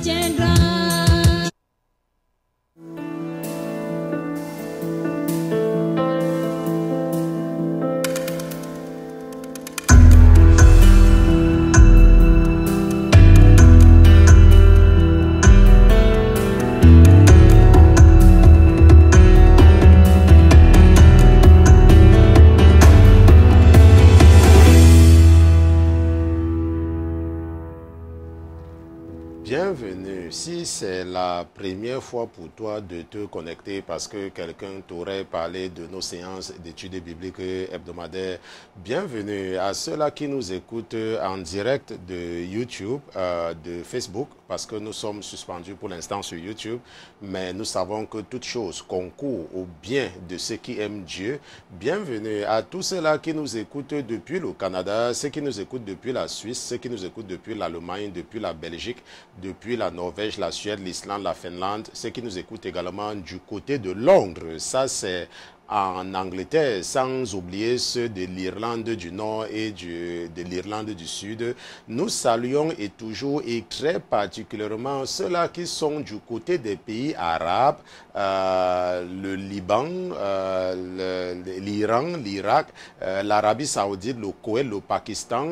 tiendra. Bienvenue. Si c'est la première fois pour toi de te connecter parce que quelqu'un t'aurait parlé de nos séances d'études bibliques hebdomadaires, bienvenue à ceux-là qui nous écoutent en direct de YouTube, de Facebook, parce que nous sommes suspendus pour l'instant sur YouTube, mais nous savons que toute chose concourt au bien de ceux qui aiment Dieu. Bienvenue à tous ceux-là qui nous écoutent depuis le Canada, ceux qui nous écoutent depuis la Suisse, ceux qui nous écoutent depuis l'Allemagne, depuis la Belgique, depuis la Norvège, la Suède, l'Islande, la Finlande, ceux qui nous écoutent également du côté de Londres. Ça, c'est en Angleterre, sans oublier ceux de l'Irlande du Nord et de l'Irlande du Sud. Nous saluons et toujours et très particulièrement ceux-là qui sont du côté des pays arabes, le Liban, l'Iran, l'Irak, l'Arabie Saoudite, le Koweït, le Pakistan,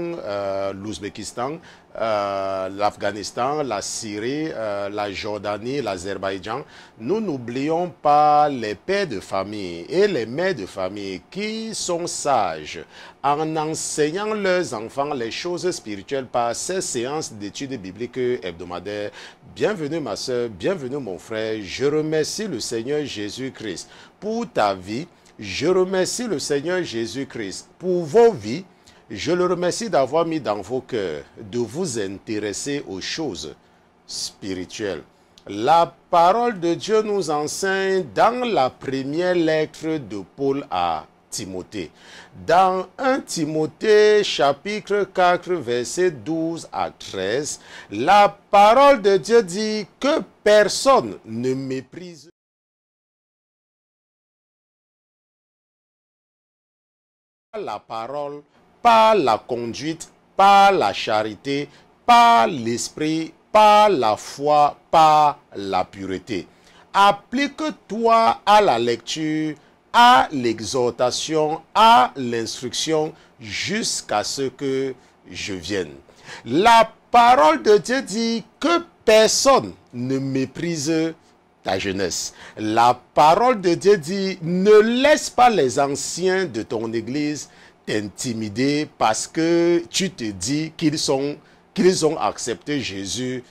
l'Ouzbékistan, l'Afghanistan, la Syrie, la Jordanie, l'Azerbaïdjan. Nous n'oublions pas les pères de famille et les mères de famille qui sont sages en enseignant leurs enfants les choses spirituelles par ces séances d'études bibliques hebdomadaires. Bienvenue ma soeur, bienvenue mon frère. Je remercie le Seigneur Jésus-Christ pour ta vie. Je remercie le Seigneur Jésus-Christ pour vos vies. Je le remercie d'avoir mis dans vos cœurs de vous intéresser aux choses spirituelles. La parole de Dieu nous enseigne dans la première lettre de Paul à Timothée. Dans 1 Timothée chapitre 4 versets 12 à 13, la parole de Dieu dit que personne ne méprise la parole, par la conduite, par la charité, par l'esprit, par la foi, par la pureté. Applique-toi à la lecture, à l'exhortation, à l'instruction, jusqu'à ce que je vienne. La parole de Dieu dit que personne ne méprise ta jeunesse. La parole de Dieu dit, ne laisse pas les anciens de ton église t'intimider parce que tu te dis qu'ils ont accepté Jésus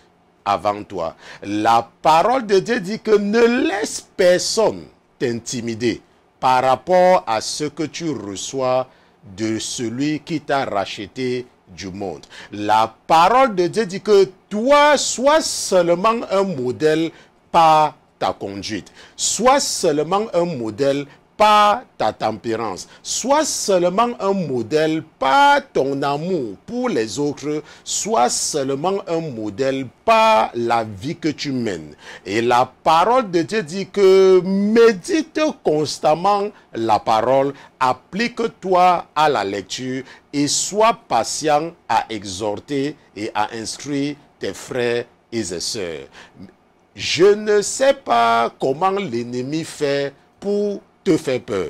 avant toi. La parole de Dieu dit que ne laisse personne t'intimider par rapport à ce que tu reçois de celui qui t'a racheté du monde. La parole de Dieu dit que toi, sois seulement un modèle par ta conduite. Sois seulement un modèle par ta tempérance. Sois seulement un modèle par ton amour pour les autres. Sois seulement un modèle par la vie que tu mènes. Et la parole de Dieu dit que médite constamment la parole, applique-toi à la lecture et sois patient à exhorter et à instruire tes frères et sœurs. Je ne sais pas comment l'ennemi fait pour te faire peur.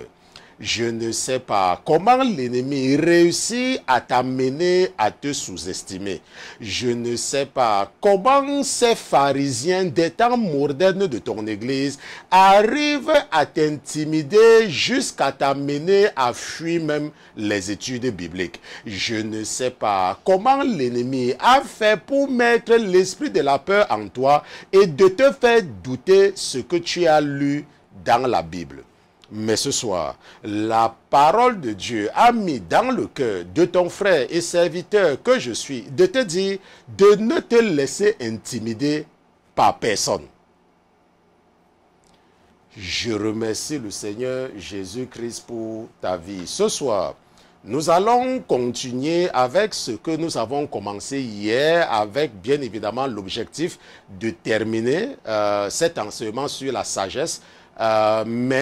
Je ne sais pas comment l'ennemi réussit à t'amener à te sous-estimer. Je ne sais pas comment ces pharisiens des temps modernes de ton église arrivent à t'intimider jusqu'à t'amener à fuir même les études bibliques. Je ne sais pas comment l'ennemi a fait pour mettre l'esprit de la peur en toi et de te faire douter ce que tu as lu dans la Bible. Mais ce soir, la parole de Dieu a mis dans le cœur de ton frère et serviteur que je suis de te dire de ne te laisser intimider par personne. Je remercie le Seigneur Jésus-Christ pour ta vie. Ce soir, nous allons continuer avec ce que nous avons commencé hier, avec bien évidemment l'objectif de terminer cet enseignement sur la sagesse. Comme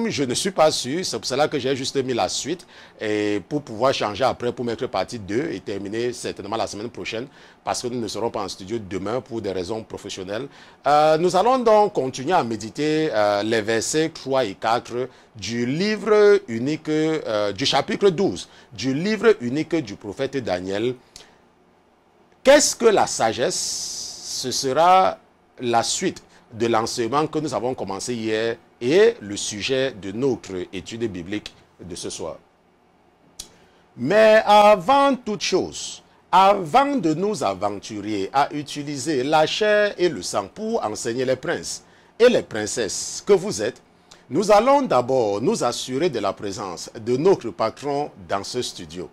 je ne suis pas sûr, c'est pour cela que j'ai juste mis la suite et pour pouvoir changer après pour mettre partie 2 et terminer certainement la semaine prochaine parce que nous ne serons pas en studio demain pour des raisons professionnelles. Nous allons donc continuer à méditer les versets 3 et 4 du livre unique, du chapitre 12, du livre unique du prophète Daniel. Qu'est-ce que la sagesse? Ce sera la suite de l'enseignement que nous avons commencé hier et le sujet de notre étude biblique de ce soir. Mais avant toute chose, avant de nous aventurer à utiliser la chair et le sang pour enseigner les princes et les princesses que vous êtes, nous allons d'abord nous assurer de la présence de notre patron dans ce studio.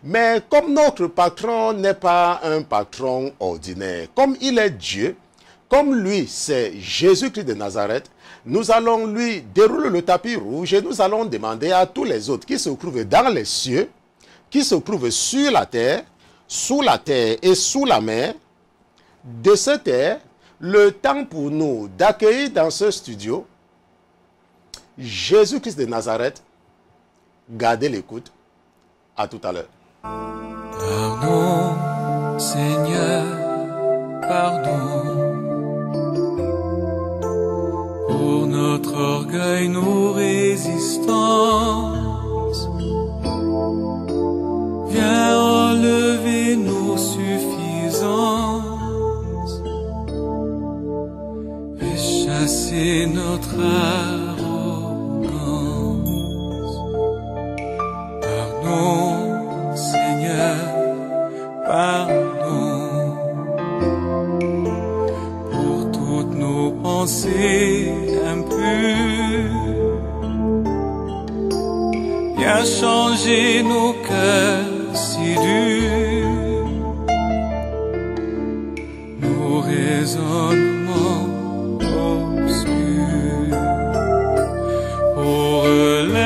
Mais comme notre patron n'est pas un patron ordinaire, comme il est Dieu, comme lui, c'est Jésus-Christ de Nazareth, nous allons lui dérouler le tapis rouge et nous allons demander à tous les autres qui se trouvent dans les cieux, qui se trouvent sur la terre, sous la terre et sous la mer, de se taire, le temps pour nous d'accueillir dans ce studio Jésus-Christ de Nazareth. Gardez l'écoute. À tout à l'heure. Pardon, Seigneur, pardon. Pour notre orgueil, nos résistances. Viens enlever nos suffisances et chasser notre arrogance. Pardon, Seigneur, pardon pour toutes nos pensées impures. Viens changer nos cœurs si durs, nos raisonnements obscurs. Oh, relève-nous,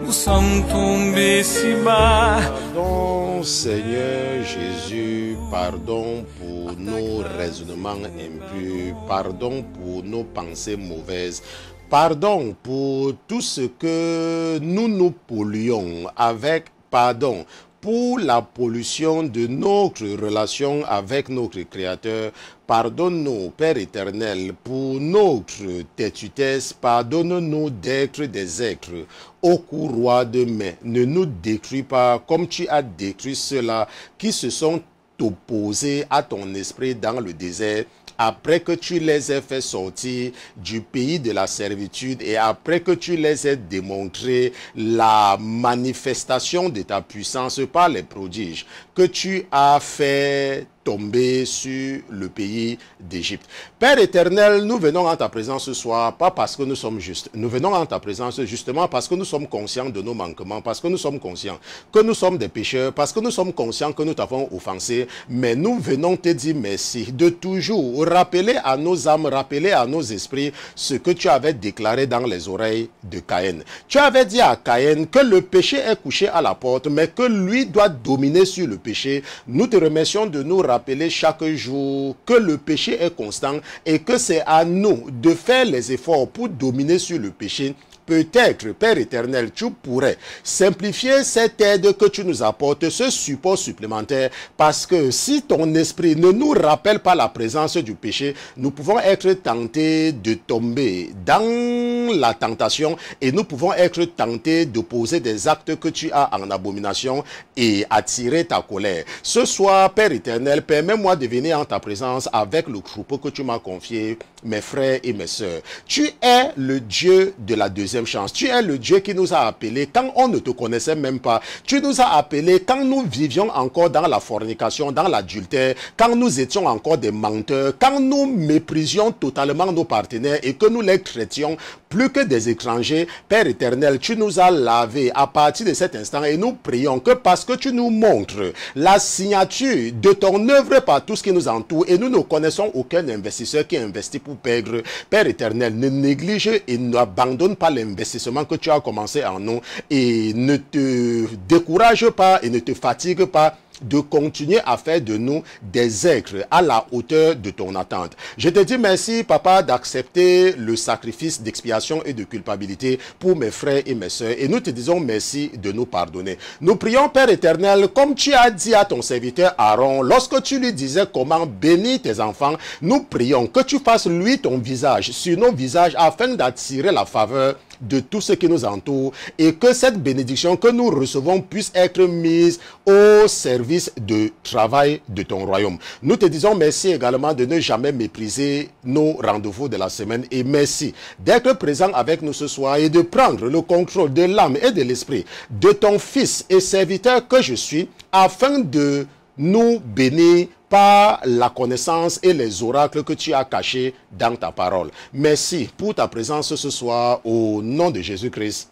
nous sommes tombés si bas. Pardon, Seigneur Jésus, pardon pour nos raisonnements impurs, pardon pour nos pensées mauvaises. Pardon pour tout ce que nous polluons avec pardon pour la pollution de notre relation avec notre Créateur. Pardonne-nous, Père éternel, pour notre têtutesse. Pardonne-nous d'être des êtres au courroie de main. Ne nous détruis pas comme tu as détruit ceux-là qui se sont opposés à ton esprit dans le désert. Après que tu les aies fait sortir du pays de la servitude et après que tu les aies démontré la manifestation de ta puissance par les prodiges que tu as fait tomber sur le pays d'Égypte. Père éternel, nous venons en ta présence ce soir, pas parce que nous sommes justes. Nous venons en ta présence justement parce que nous sommes conscients de nos manquements, parce que nous sommes conscients que nous sommes des pécheurs, parce que nous sommes conscients que nous t'avons offensé. Mais nous venons te dire merci de toujours rappeler à nos âmes, rappeler à nos esprits ce que tu avais déclaré dans les oreilles de Caïn. Tu avais dit à Caïn que le péché est couché à la porte, mais que lui doit dominer sur le péché. Nous te remercions de nous rappeler chaque jour que le péché est constant et que c'est à nous de faire les efforts pour dominer sur le péché. Peut-être, Père éternel, tu pourrais simplifier cette aide que tu nous apportes, ce support supplémentaire, parce que si ton esprit ne nous rappelle pas la présence du péché, nous pouvons être tentés de tomber dans la tentation et nous pouvons être tentés de poser des actes que tu as en abomination et attirer ta colère. Ce soir, Père éternel, permets-moi de venir en ta présence avec le troupeau que tu m'as confié, mes frères et mes sœurs. Tu es le Dieu de la deuxième chance. Tu es le Dieu qui nous a appelés quand on ne te connaissait même pas. Tu nous as appelés quand nous vivions encore dans la fornication, dans l'adultère, quand nous étions encore des menteurs, quand nous méprisions totalement nos partenaires et que nous les traitions plus que des étrangers. Père éternel, tu nous as lavés à partir de cet instant et nous prions que parce que tu nous montres la signature de ton œuvre par tout ce qui nous entoure et nous ne connaissons aucun investisseur qui investit pour perdre. Père éternel, ne néglige et n'abandonne pas l'investissement que tu as commencé en nous et ne te décourage pas et ne te fatigue pas de continuer à faire de nous des êtres à la hauteur de ton attente. Je te dis merci, Papa, d'accepter le sacrifice d'expiation et de culpabilité pour mes frères et mes sœurs. Et nous te disons merci de nous pardonner. Nous prions, Père éternel, comme tu as dit à ton serviteur Aaron, lorsque tu lui disais comment bénir tes enfants, nous prions que tu fasses lui ton visage sur nos visages afin d'attirer la faveur de tout ce qui nous entoure et que cette bénédiction que nous recevons puisse être mise au service du travail de ton royaume. Nous te disons merci également de ne jamais mépriser nos rendez-vous de la semaine et merci d'être présent avec nous ce soir et de prendre le contrôle de l'âme et de l'esprit de ton fils et serviteur que je suis afin de nous bénir par la connaissance et les oracles que tu as cachés dans ta parole. Merci pour ta présence ce soir au nom de Jésus-Christ,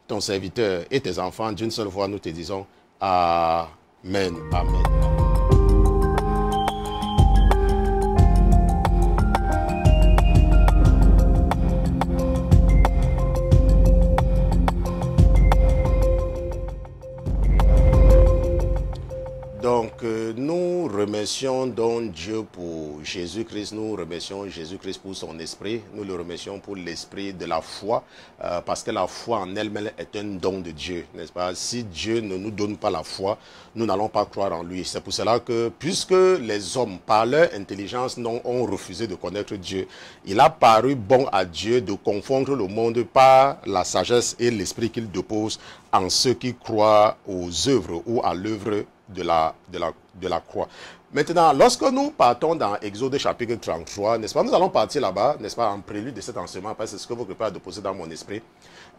ton serviteur et tes enfants. D'une seule voix, nous te disons Amen. Amen. Donc, nous remercions donc Dieu pour Jésus-Christ, nous remercions Jésus-Christ pour son esprit, nous le remercions pour l'esprit de la foi, parce que la foi en elle-même est un don de Dieu, n'est-ce pas? Si Dieu ne nous donne pas la foi, nous n'allons pas croire en lui. C'est pour cela que, puisque les hommes, par leur intelligence, ont refusé de connaître Dieu, il a paru bon à Dieu de confondre le monde par la sagesse et l'esprit qu'il dépose en ceux qui croient aux œuvres ou à l'œuvre de la croix. Maintenant, lorsque nous partons dans Exode chapitre 33, n'est-ce pas, nous allons partir là-bas, n'est-ce pas, en prélude de cet enseignement, parce que c'est ce que votre père a déposé dans mon esprit.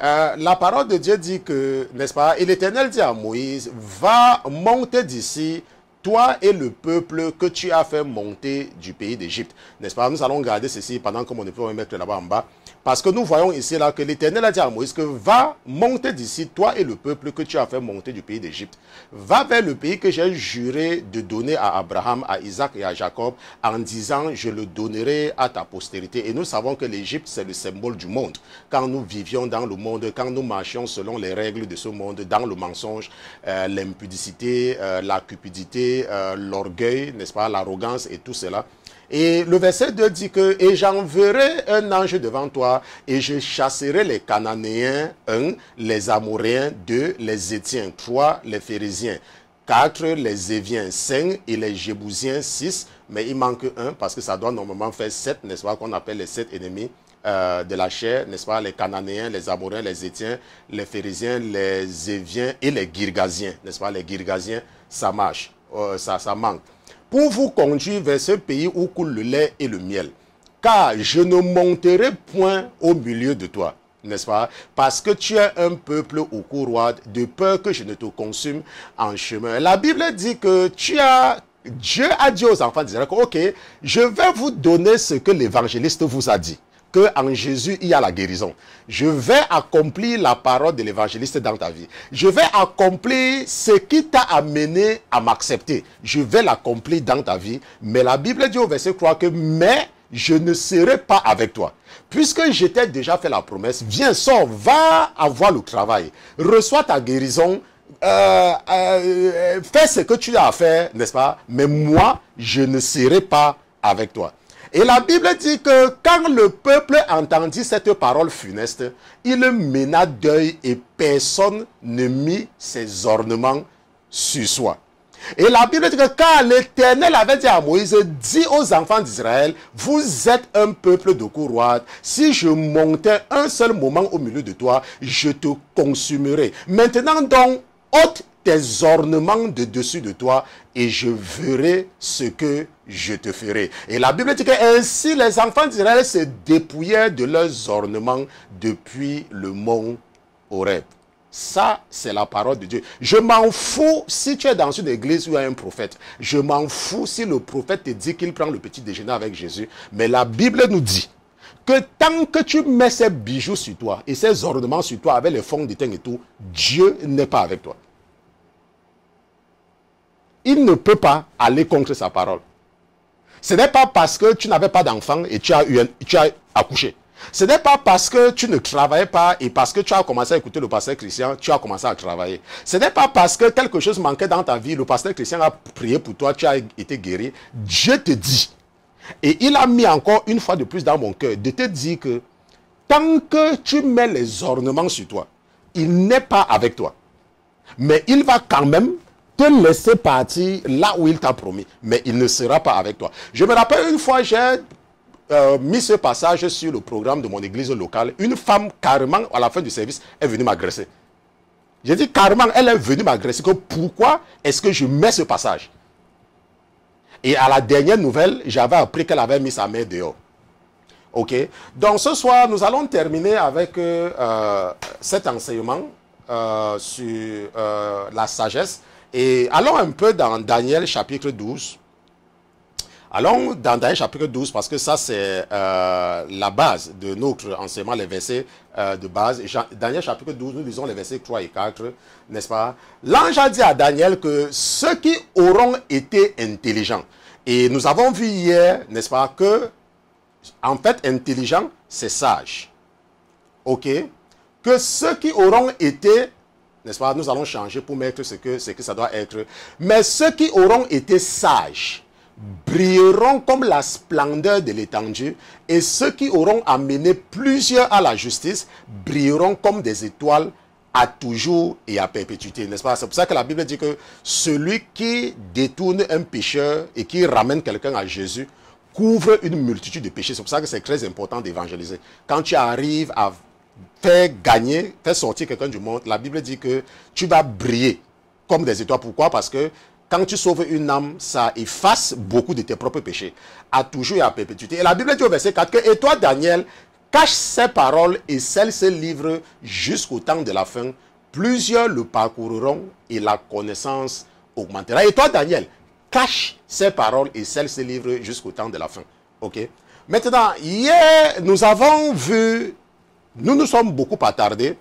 La parole de Dieu dit que, n'est-ce pas, et l'Éternel dit à Moïse, va monter d'ici, toi et le peuple que tu as fait monter du pays d'Égypte. N'est-ce pas? Nous allons regarder ceci pendant que mon époux va mettre là-bas en bas. Parce que nous voyons ici là que l'Éternel a dit à Moïse que va monter d'ici, toi et le peuple que tu as fait monter du pays d'Égypte. Va vers le pays que j'ai juré de donner à Abraham, à Isaac et à Jacob en disant je le donnerai à ta postérité. Et nous savons que l'Égypte c'est le symbole du monde. Quand nous vivions dans le monde, quand nous marchions selon les règles de ce monde, dans le mensonge, l'impudicité, la cupidité, l'orgueil, n'est-ce pas, l'arrogance et tout cela. Et le verset 2 dit que « Et j'enverrai un ange devant toi, et je chasserai les Cananéens, 1, les Amoréens, 2, les Étiens, 3, les Phérésiens, 4, les Éviens, 5, et les Jébousiens, 6. » Mais il manque un, parce que ça doit normalement faire 7, n'est-ce pas, qu'on appelle les 7 ennemis de la chair, n'est-ce pas, les Cananéens, les Amoréens, les Étiens, les Phérésiens, les Éviens et les Girgasiens, n'est-ce pas, les Girgasiens, ça marche, ça manque. Pour vous conduire vers ce pays où coule le lait et le miel. Car je ne monterai point au milieu de toi, n'est-ce pas? Parce que tu es un peuple au cou roide, de peur que je ne te consume en chemin. La Bible dit que Dieu a dit aux enfants d'Israël, ok, je vais vous donner ce que l'évangéliste vous a dit. qu'en Jésus, il y a la guérison. Je vais accomplir la parole de l'évangéliste dans ta vie. Je vais accomplir ce qui t'a amené à m'accepter. Je vais l'accomplir dans ta vie. Mais la Bible dit au verset 3 que « Mais je ne serai pas avec toi. » Puisque je t'ai déjà fait la promesse, viens, sors, va avoir le travail. Reçois ta guérison. Fais ce que tu as à faire, n'est-ce pas? Mais moi, je ne serai pas avec toi. Et la Bible dit que quand le peuple entendit cette parole funeste, il mena deuil et personne ne mit ses ornements sur soi. Et la Bible dit que quand l'Éternel avait dit à Moïse, dis aux enfants d'Israël, vous êtes un peuple de cou roide. Si je montais un seul moment au milieu de toi, je te consumerai. Maintenant donc, ôte tes ornements de dessus de toi et je verrai ce que je te ferai. Et la Bible dit que ainsi les enfants d'Israël se dépouillèrent de leurs ornements depuis le mont Horeb. Ça, c'est la parole de Dieu. Je m'en fous si tu es dans une église où il y a un prophète. Je m'en fous si le prophète te dit qu'il prend le petit déjeuner avec Jésus. Mais la Bible nous dit que tant que tu mets ces bijoux sur toi et ces ornements sur toi avec les fonds de teint et tout, Dieu n'est pas avec toi. Il ne peut pas aller contre sa parole. Ce n'est pas parce que tu n'avais pas d'enfant et tu as accouché. Ce n'est pas parce que tu ne travaillais pas et parce que tu as commencé à écouter le pasteur Christian, tu as commencé à travailler. Ce n'est pas parce que quelque chose manquait dans ta vie, le pasteur Christian a prié pour toi, tu as été guéri. Dieu te dit, et il a mis encore une fois de plus dans mon cœur, de te dire que tant que tu mets les ornements sur toi, il n'est pas avec toi. Mais il va quand même te laisser partir là où il t'a promis. Mais il ne sera pas avec toi. Je me rappelle une fois, j'ai mis ce passage sur le programme de mon église locale. Une femme, carrément, à la fin du service, est venue m'agresser. J'ai dit carrément, elle est venue m'agresser. Pourquoi est-ce que je mets ce passage? Et à la dernière nouvelle, j'avais appris qu'elle avait mis sa main dehors. Ok? Donc ce soir, nous allons terminer avec cet enseignement sur la sagesse. Et allons un peu dans Daniel chapitre 12. Allons dans Daniel chapitre 12 parce que ça c'est la base de notre enseignement, les versets de base. Et Daniel chapitre 12, nous lisons les versets 3 et 4, n'est-ce pas? L'ange a dit à Daniel que ceux qui auront été intelligents, et nous avons vu hier, n'est-ce pas, que en fait intelligent c'est sage. Ok? Que ceux qui auront été, n'est-ce pas, nous allons changer pour mettre ce que ça doit être. Mais ceux qui auront été sages brilleront comme la splendeur de l'étendue, et ceux qui auront amené plusieurs à la justice brilleront comme des étoiles à toujours et à perpétuité, n'est-ce pas? C'est pour ça que la Bible dit que celui qui détourne un pécheur et qui ramène quelqu'un à Jésus couvre une multitude de péchés. C'est pour ça que c'est très important d'évangéliser. Quand tu arrives à faire gagner, faire sortir quelqu'un du monde, la Bible dit que tu vas briller comme des étoiles. Pourquoi? Parce que quand tu sauves une âme, ça efface beaucoup de tes propres péchés, à toujours et à perpétuité. Et la Bible dit au verset 4 que, et toi, Daniel, cache ces paroles et scelle ces livres jusqu'au temps de la fin. Plusieurs le parcourront et la connaissance augmentera. Et toi, Daniel, cache ces paroles et scelle ces livres jusqu'au temps de la fin. Ok? Maintenant, hier, nous avons vu, nous nous sommes beaucoup attardés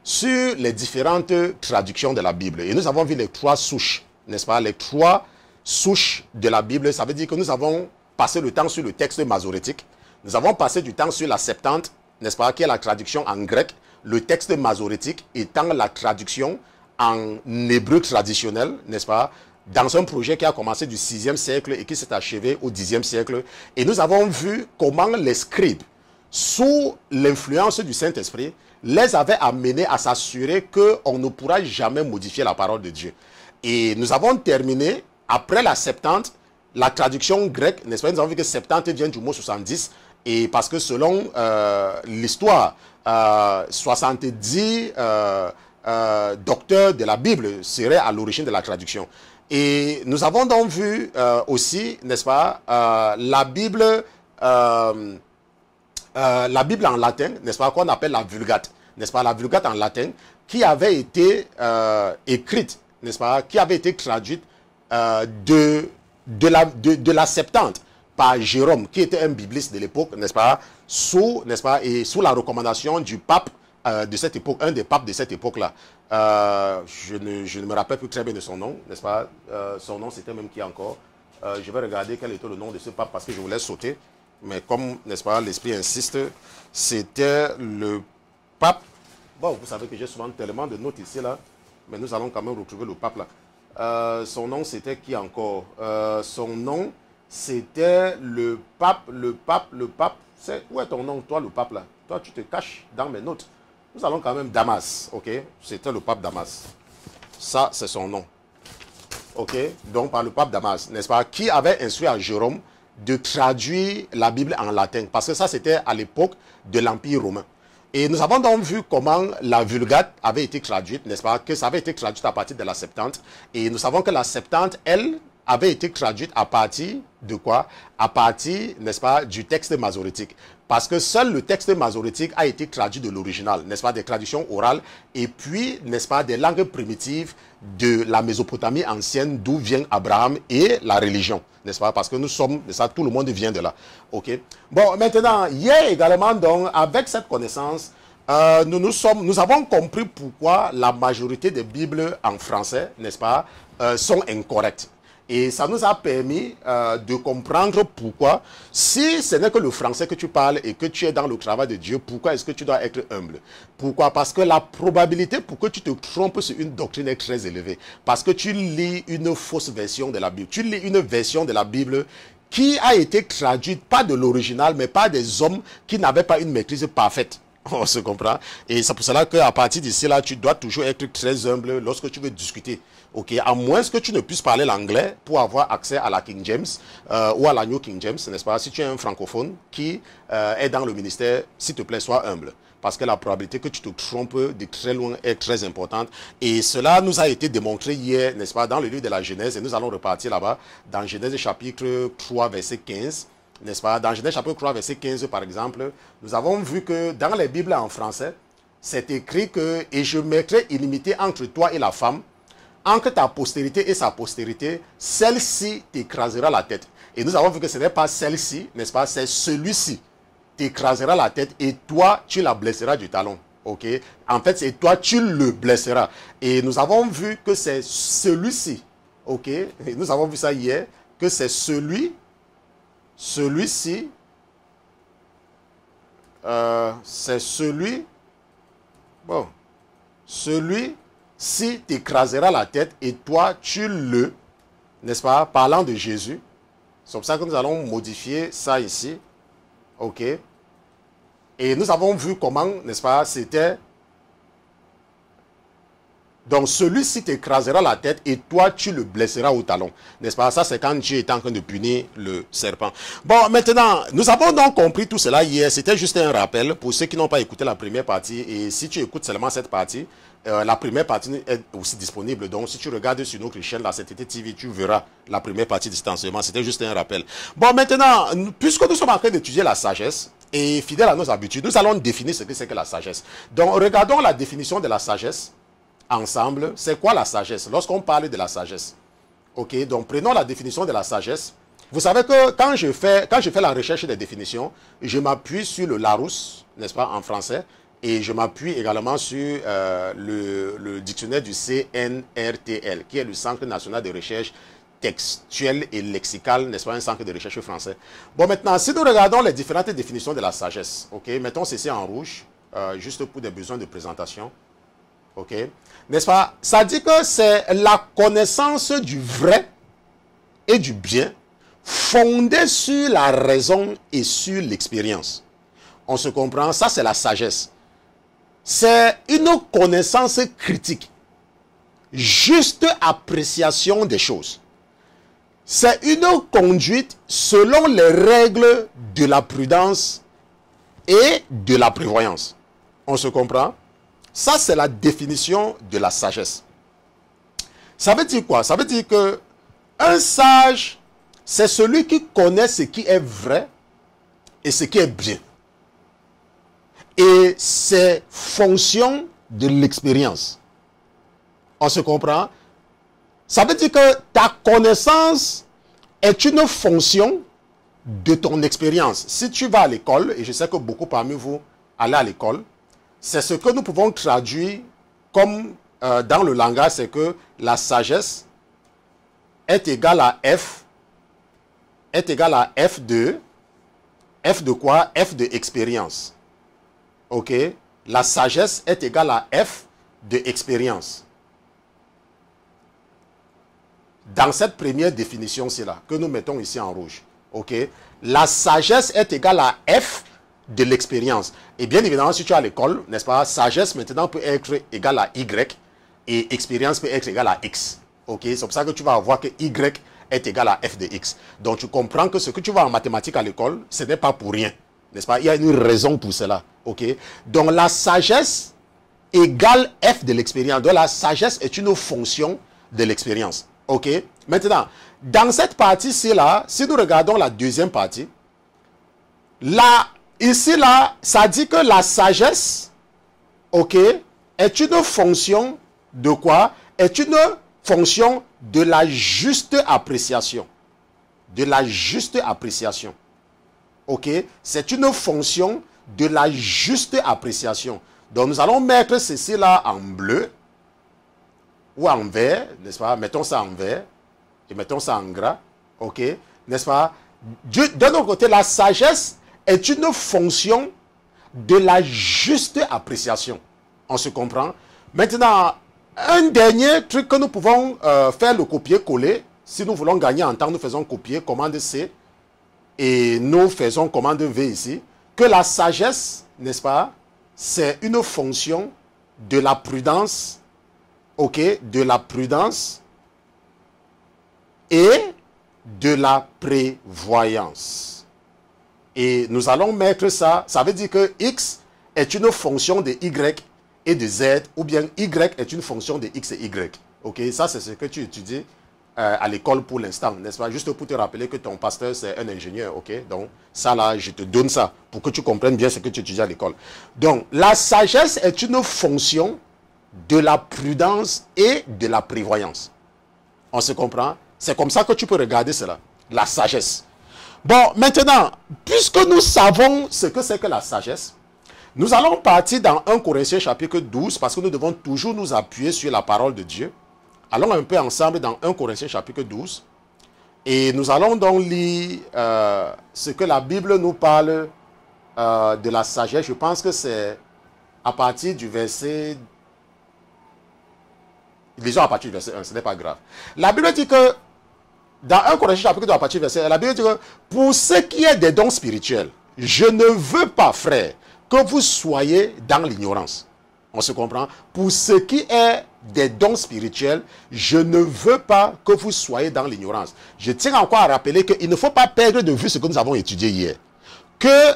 sur les différentes traductions de la Bible. Et nous avons vu les trois souches, n'est-ce pas? Les trois souches de la Bible. Ça veut dire que nous avons passé le temps sur le texte masorétique. Nous avons passé du temps sur la Septante, n'est-ce pas? Qui est la traduction en grec. Le texte masorétique étant la traduction en hébreu traditionnel, n'est-ce pas? Dans un projet qui a commencé du 6e siècle et qui s'est achevé au 10e siècle. Et nous avons vu comment les scribes, sous l'influence du Saint-Esprit, les avaient amenés à s'assurer qu'on ne pourra jamais modifier la parole de Dieu. Et nous avons terminé, après la Septante, la traduction grecque, n'est-ce pas? Nous avons vu que Septante vient du mot 70, et parce que selon l'histoire, 70 docteurs de la Bible seraient à l'origine de la traduction. Et nous avons donc vu aussi, n'est-ce pas, la Bible en latin, n'est-ce pas, qu'on appelle la Vulgate, n'est-ce pas, la Vulgate en latin, qui avait été écrite, n'est-ce pas, qui avait été traduite de la Septante par Jérôme, qui était un bibliste de l'époque, n'est-ce pas, n'est-ce pas, et sous la recommandation du pape de cette époque, un des papes de cette époque-là. Je ne me rappelle plus très bien de son nom, n'est-ce pas, son nom c'était même qui encore. Je vais regarder quel était le nom de ce pape parce que je voulais sauter, mais comme, n'est-ce pas, l'esprit insiste, c'était le pape. Bon, vous savez que j'ai souvent tellement de notes ici, là, mais nous allons quand même retrouver le pape, là. Son nom, c'était qui encore? Son nom, c'était le pape. Où est ton nom, toi, le pape, là? Toi, tu te caches dans mes notes. Nous allons quand même Damas, ok? C'était le pape Damas. Ça, c'est son nom. Ok? Donc, par le pape Damas, n'est-ce pas? Qui avait instruit à Jérôme de traduire la Bible en latin. Parce que ça, c'était à l'époque de l'Empire romain. Et nous avons donc vu comment la Vulgate avait été traduite, n'est-ce pas? Que ça avait été traduit à partir de la Septante. Et nous savons que la Septante, elle, avait été traduite à partir de quoi? À partir, n'est-ce pas, du texte masorétique. Parce que seul le texte masorétique a été traduit de l'original, n'est-ce pas, des traductions orales, et puis, n'est-ce pas, des langues primitives de la Mésopotamie ancienne, d'où vient Abraham et la religion, n'est-ce pas? Parce que nous sommes, ça, tout le monde vient de là. Ok. Bon, maintenant, hier également, donc, avec cette connaissance, nous avons compris pourquoi la majorité des Bibles en français, n'est-ce pas, sont incorrectes. Et ça nous a permis de comprendre pourquoi, si ce n'est que le français que tu parles et que tu es dans le travail de Dieu, pourquoi est-ce que tu dois être humble? Pourquoi? Parce que la probabilité pour que tu te trompes sur une doctrine est très élevée. Parce que tu lis une fausse version de la Bible. Tu lis une version de la Bible qui a été traduite, pas de l'original, mais par des hommes qui n'avaient pas une maîtrise parfaite. On se comprend. Et c'est pour cela qu'à partir d'ici, là, tu dois toujours être très humble lorsque tu veux discuter. Ok, à moins que tu ne puisses parler l'anglais pour avoir accès à la King James ou à la New King James, n'est-ce pas? Si tu es un francophone qui est dans le ministère, s'il te plaît, sois humble. Parce que la probabilité que tu te trompes de très loin est très importante. Et cela nous a été démontré hier, n'est-ce pas, dans le livre de la Genèse. Et nous allons repartir là-bas, dans Genèse chapitre 3, verset 15. N'est-ce pas? Dans Genèse chapitre 3, verset 15, par exemple, nous avons vu que dans les Bibles en français, c'est écrit que « Et je mettrai inimitié entre toi et la femme, entre ta postérité et sa postérité, celle-ci t'écrasera la tête. » Et nous avons vu que ce n'est pas celle-ci, n'est-ce pas? C'est celui-ci t'écrasera la tête et toi, tu la blesseras du talon. Ok? En fait, c'est toi, tu le blesseras. Et nous avons vu que c'est celui-ci. Ok? Et nous avons vu ça hier, que c'est celui-ci, c'est celui, bon, celui-ci t'écrasera la tête et toi, tu le, n'est-ce pas, parlant de Jésus. C'est pour ça que nous allons modifier ça ici. Ok. Et nous avons vu comment, n'est-ce pas, c'était... Donc, celui-ci t'écrasera la tête et toi, tu le blesseras au talon. N'est-ce pas? Ça, c'est quand Dieu est en train de punir le serpent. Bon, maintenant, nous avons donc compris tout cela hier. C'était juste un rappel pour ceux qui n'ont pas écouté la première partie. Et si tu écoutes seulement cette partie, la première partie est aussi disponible. Donc, si tu regardes sur notre chaîne, la CTT TV, tu verras la première partie de cet enseignement. C'était juste un rappel. Bon, maintenant, puisque nous sommes en train d'étudier la sagesse, et fidèle à nos habitudes, nous allons définir ce que c'est que la sagesse. Donc, regardons la définition de la sagesse ensemble. C'est quoi la sagesse? Lorsqu'on parle de la sagesse, ok, donc prenons la définition de la sagesse. Vous savez que quand je fais la recherche des définitions, je m'appuie sur le Larousse, n'est-ce pas, en français, et je m'appuie également sur le dictionnaire du CNRTL, qui est le Centre national de recherche textuelle et lexicale, n'est-ce pas, un centre de recherche français. Bon, maintenant, si nous regardons les différentes définitions de la sagesse, ok, mettons ceci en rouge, juste pour des besoins de présentation. Ok, n'est-ce pas? Ça dit que c'est la connaissance du vrai et du bien fondée sur la raison et sur l'expérience. On se comprend? Ça, c'est la sagesse. C'est une connaissance critique, juste appréciation des choses. C'est une conduite selon les règles de la prudence et de la prévoyance. On se comprend? Ça, c'est la définition de la sagesse. Ça veut dire quoi? Ça veut dire que un sage, c'est celui qui connaît ce qui est vrai et ce qui est bien. Et c'est fonction de l'expérience. On se comprend? Ça veut dire que ta connaissance est une fonction de ton expérience. Si tu vas à l'école, et je sais que beaucoup parmi vous allez à l'école, c'est ce que nous pouvons traduire comme dans le langage, c'est que la sagesse est égale à F, est égale à F de quoi? F de expérience. Ok? La sagesse est égale à F de expérience. Dans cette première définition, c'est là que nous mettons ici en rouge. Ok? La sagesse est égale à F de l'expérience. Et bien évidemment, si tu es à l'école, n'est-ce pas, sagesse maintenant peut être égale à Y et expérience peut être égale à X. Ok? C'est pour ça que tu vas voir que Y est égal à F de X. Donc tu comprends que ce que tu vois en mathématiques à l'école, ce n'est pas pour rien. N'est-ce pas? Il y a une raison pour cela. Ok? Donc la sagesse égale F de l'expérience. Donc la sagesse est une fonction de l'expérience. Ok? Maintenant, dans cette partie-ci là, si nous regardons la deuxième partie, là, ici là, ça dit que la sagesse, ok, est une fonction de quoi? Est une fonction de la juste appréciation. De la juste appréciation. Ok? C'est une fonction de la juste appréciation. Donc nous allons mettre ceci là en bleu ou en vert, n'est-ce pas? Mettons ça en vert. et mettons ça en gras, ok, n'est-ce pas? D'un autre côté, la sagesse est une fonction de la juste appréciation. On se comprend? Maintenant, un dernier truc que nous pouvons faire le copier-coller, si nous voulons gagner en temps, nous faisons copier, commande C, et nous faisons commande V ici, que la sagesse, n'est-ce pas, c'est une fonction de la prudence, ok, de la prudence et de la prévoyance. Et nous allons mettre ça, ça veut dire que X est une fonction de Y et de Z, ou bien Y est une fonction de X et Y. Ok, ça c'est ce que tu étudies à l'école pour l'instant, n'est-ce pas? Juste pour te rappeler que ton pasteur c'est un ingénieur, ok? Donc ça là, je te donne ça pour que tu comprennes bien ce que tu étudies à l'école. Donc la sagesse est une fonction de la prudence et de la prévoyance. On se comprend? C'est comme ça que tu peux regarder cela, la sagesse. Bon, maintenant, puisque nous savons ce que c'est que la sagesse, nous allons partir dans 1 Corinthiens chapitre 12 parce que nous devons toujours nous appuyer sur la parole de Dieu. Allons un peu ensemble dans 1 Corinthiens chapitre 12 et nous allons donc lire ce que la Bible nous parle de la sagesse. Je pense que c'est à partir du verset... Lisons à partir du verset 1, ce n'est pas grave. La Bible dit que dans 1 Corinthiens chapitre 2 à partir du verset 1, la Bible dit que pour ce qui est des dons spirituels, je ne veux pas, frère, que vous soyez dans l'ignorance. On se comprend? Pour ce qui est des dons spirituels, je ne veux pas que vous soyez dans l'ignorance. Je tiens encore à rappeler qu'il ne faut pas perdre de vue ce que nous avons étudié hier. Que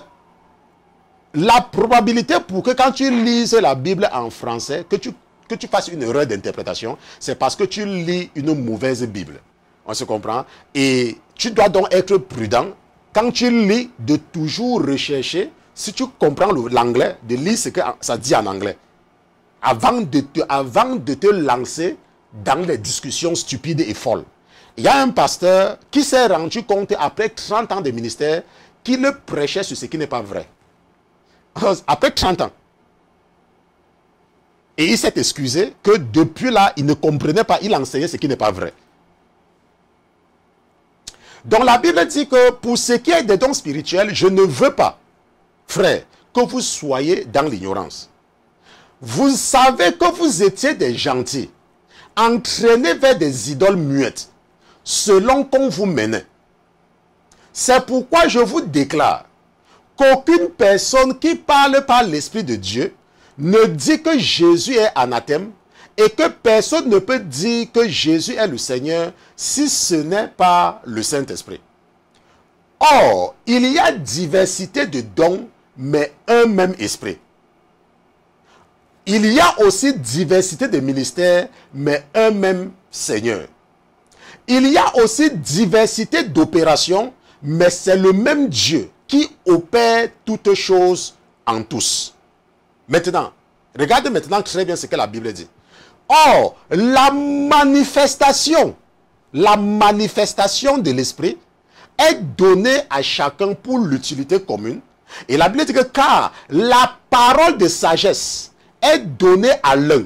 la probabilité pour que quand tu lises la Bible en français, que tu fasses une erreur d'interprétation, c'est parce que tu lis une mauvaise Bible. On se comprend? Et tu dois donc être prudent. Quand tu lis, de toujours rechercher, si tu comprends l'anglais, de lire ce que ça dit en anglais. Avant de te lancer dans les discussions stupides et folles. Il y a un pasteur qui s'est rendu compte après 30 ans de ministère qu'il prêchait sur ce qui n'est pas vrai. Après 30 ans. Et il s'est excusé que depuis là, il ne comprenait pas, il enseignait ce qui n'est pas vrai. Donc la Bible dit que pour ce qui est des dons spirituels, je ne veux pas, frère, que vous soyez dans l'ignorance. Vous savez que vous étiez des gentils, entraînés vers des idoles muettes, selon qu'on vous menait. C'est pourquoi je vous déclare qu'aucune personne qui parle par l'Esprit de Dieu ne dit que Jésus est anathème et que personne ne peut dire que Jésus est le Seigneur si ce n'est pas le Saint-Esprit. Or, il y a diversité de dons, mais un même esprit. Il y a aussi diversité de ministères, mais un même Seigneur. Il y a aussi diversité d'opérations, mais c'est le même Dieu qui opère toutes choses en tous. Maintenant, regardez maintenant très bien ce que la Bible dit. Or, la manifestation de l'Esprit est donnée à chacun pour l'utilité commune. Et la Bible dit que car la parole de sagesse est donnée à l'un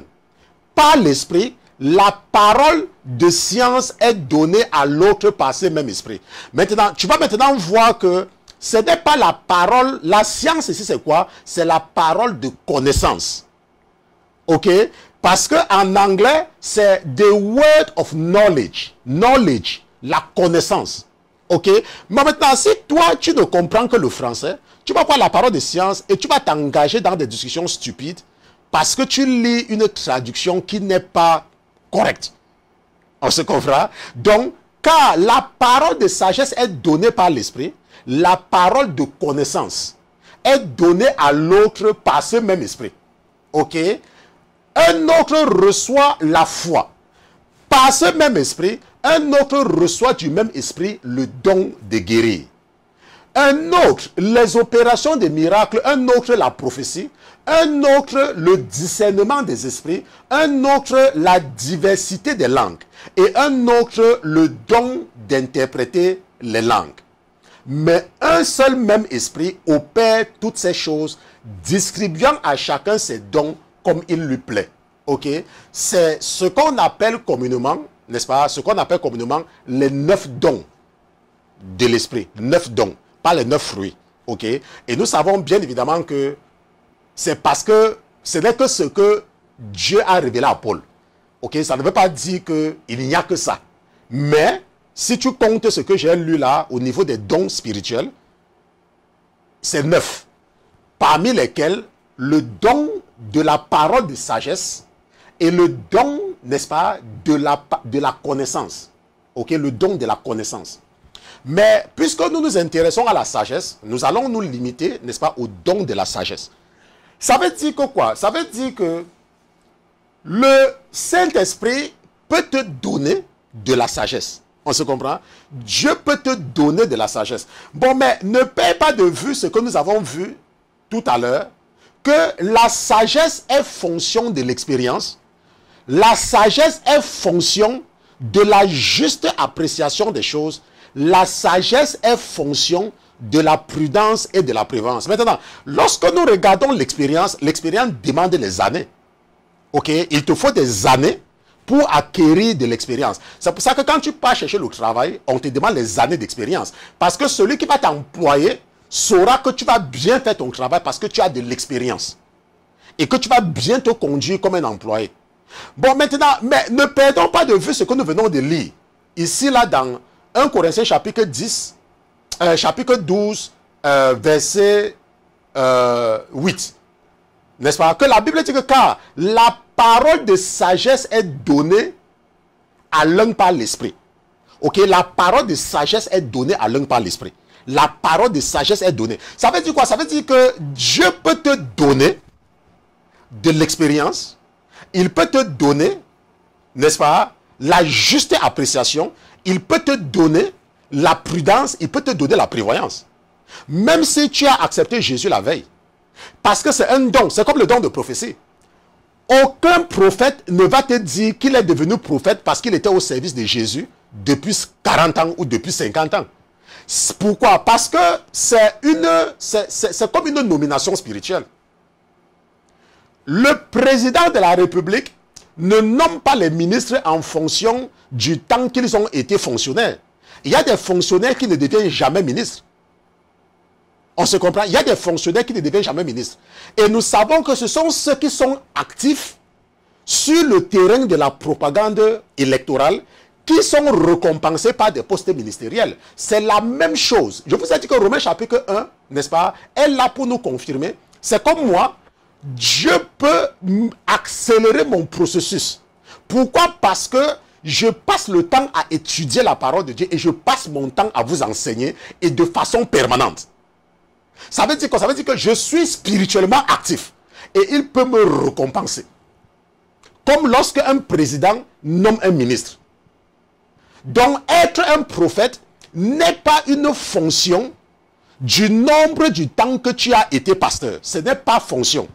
par l'Esprit, la parole de science est donnée à l'autre par ce même esprit. Maintenant, tu vas maintenant voir que ce n'est pas la parole, la science ici c'est quoi? C'est la parole de connaissance. Ok? Parce que en anglais, c'est the word of knowledge. Knowledge, la connaissance. Ok? Mais maintenant, si toi, tu ne comprends que le français, tu vas voir la parole de science et tu vas t'engager dans des discussions stupides parce que tu lis une traduction qui n'est pas correcte. On se comprend? Donc, car la parole de sagesse est donnée par l'esprit, la parole de connaissance est donnée à l'autre par ce même esprit. Ok? Un autre reçoit la foi. Par ce même esprit, un autre reçoit du même esprit le don de guérir. Un autre, les opérations des miracles, un autre, la prophétie, un autre, le discernement des esprits, un autre, la diversité des langues, et un autre, le don d'interpréter les langues. Mais un seul même esprit opère toutes ces choses, distribuant à chacun ses dons comme il lui plaît. Ok? C'est ce qu'on appelle communément n'est-ce pas, ce qu'on appelle communément les 9 dons de l'esprit. 9 dons, pas les 9 fruits. Ok? Et nous savons bien évidemment que c'est parce que ce n'est que ce que Dieu a révélé à Paul. Ok? Ça ne veut pas dire qu'il n'y a que ça. Mais si tu comptes ce que j'ai lu là au niveau des dons spirituels, c'est 9. Parmi lesquels le don de la parole de sagesse et le don, n'est-ce pas, de la connaissance. Ok? Le don de la connaissance. Mais puisque nous nous intéressons à la sagesse, nous allons nous limiter, n'est-ce pas, au don de la sagesse. Ça veut dire que quoi? Ça veut dire que le Saint-Esprit peut te donner de la sagesse. On se comprend? Dieu peut te donner de la sagesse. Bon, mais ne perds pas de vue ce que nous avons vu tout à l'heure, que la sagesse est fonction de l'expérience. La sagesse est fonction de la juste appréciation des choses. La sagesse est fonction de la prudence et de la prévoyance. Maintenant, lorsque nous regardons l'expérience, l'expérience demande les années. Ok? Il te faut des années pour acquérir de l'expérience. C'est pour ça que quand tu pars chercher le travail, on te demande les années d'expérience. Parce que celui qui va t'employer saura que tu vas bien faire ton travail parce que tu as de l'expérience. Et que tu vas bien te conduire comme un employé. Bon, maintenant, mais ne perdons pas de vue ce que nous venons de lire. Ici, là, dans 1 Corinthiens chapitre 10, chapitre 12, verset 8. N'est-ce pas? Que la Bible dit que car la parole de sagesse est donnée à l'un par l'esprit. Ok? La parole de sagesse est donnée à l'un par l'esprit. La parole de sagesse est donnée. Ça veut dire quoi? Ça veut dire que Dieu peut te donner de l'expérience. Il peut te donner, n'est-ce pas, la juste appréciation. Il peut te donner la prudence. Il peut te donner la prévoyance. Même si tu as accepté Jésus la veille. Parce que c'est un don. C'est comme le don de prophétie. Aucun prophète ne va te dire qu'il est devenu prophète parce qu'il était au service de Jésus depuis 40 ans ou depuis 50 ans. Pourquoi? Parce que c'est comme une nomination spirituelle. Le président de la République ne nomme pas les ministres en fonction du temps qu'ils ont été fonctionnaires. Il y a des fonctionnaires qui ne deviennent jamais ministres. On se comprend? Il y a des fonctionnaires qui ne deviennent jamais ministres. Et nous savons que ce sont ceux qui sont actifs sur le terrain de la propagande électorale qui sont récompensés par des postes ministériels. C'est la même chose. Je vous ai dit que Romains chapitre 1, n'est-ce pas, est là pour nous confirmer. C'est comme moi, Dieu peut accélérer mon processus. Pourquoi? Parce que je passe le temps à étudier la parole de Dieu et je passe mon temps à vous enseigner et de façon permanente. Ça veut dire quoi? Ça veut dire que je suis spirituellement actif et il peut me récompenser. Comme lorsque un président nomme un ministre. Donc, être un prophète n'est pas une fonction du nombre du temps que tu as été pasteur. Ce n'est pas fonction.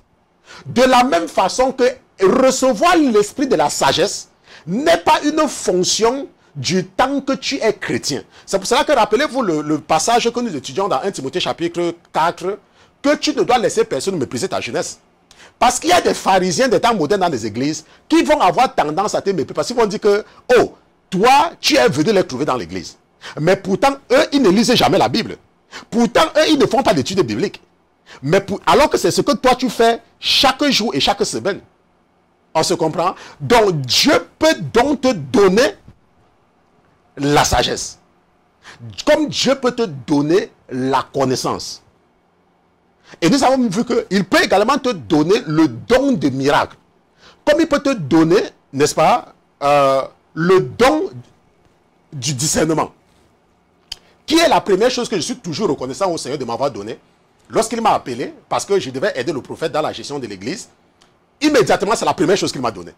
De la même façon que recevoir l'esprit de la sagesse n'est pas une fonction du temps que tu es chrétien. C'est pour cela que rappelez-vous le passage que nous étudions dans 1 Timothée chapitre 4, que tu ne dois laisser personne mépriser ta jeunesse. Parce qu'il y a des pharisiens des temps modernes dans les églises qui vont avoir tendance à te mépriser. Parce qu'ils vont dire que, oh, toi, tu es venu les trouver dans l'église. Mais pourtant, eux, ils ne lisent jamais la Bible. Pourtant, eux, ils ne font pas d'études bibliques. Mais alors que c'est ce que toi, tu fais chaque jour et chaque semaine. On se comprend? Donc, Dieu peut donc te donner la sagesse. Comme Dieu peut te donner la connaissance. Et nous avons vu qu'il peut également te donner le don de miracle. Comme il peut te donner, n'est-ce pas, le don du discernement. Qui est la première chose que je suis toujours reconnaissant au Seigneur de m'avoir donné. Lorsqu'il m'a appelé, parce que je devais aider le prophète dans la gestion de l'église, immédiatement, c'est la première chose qu'il m'a donné.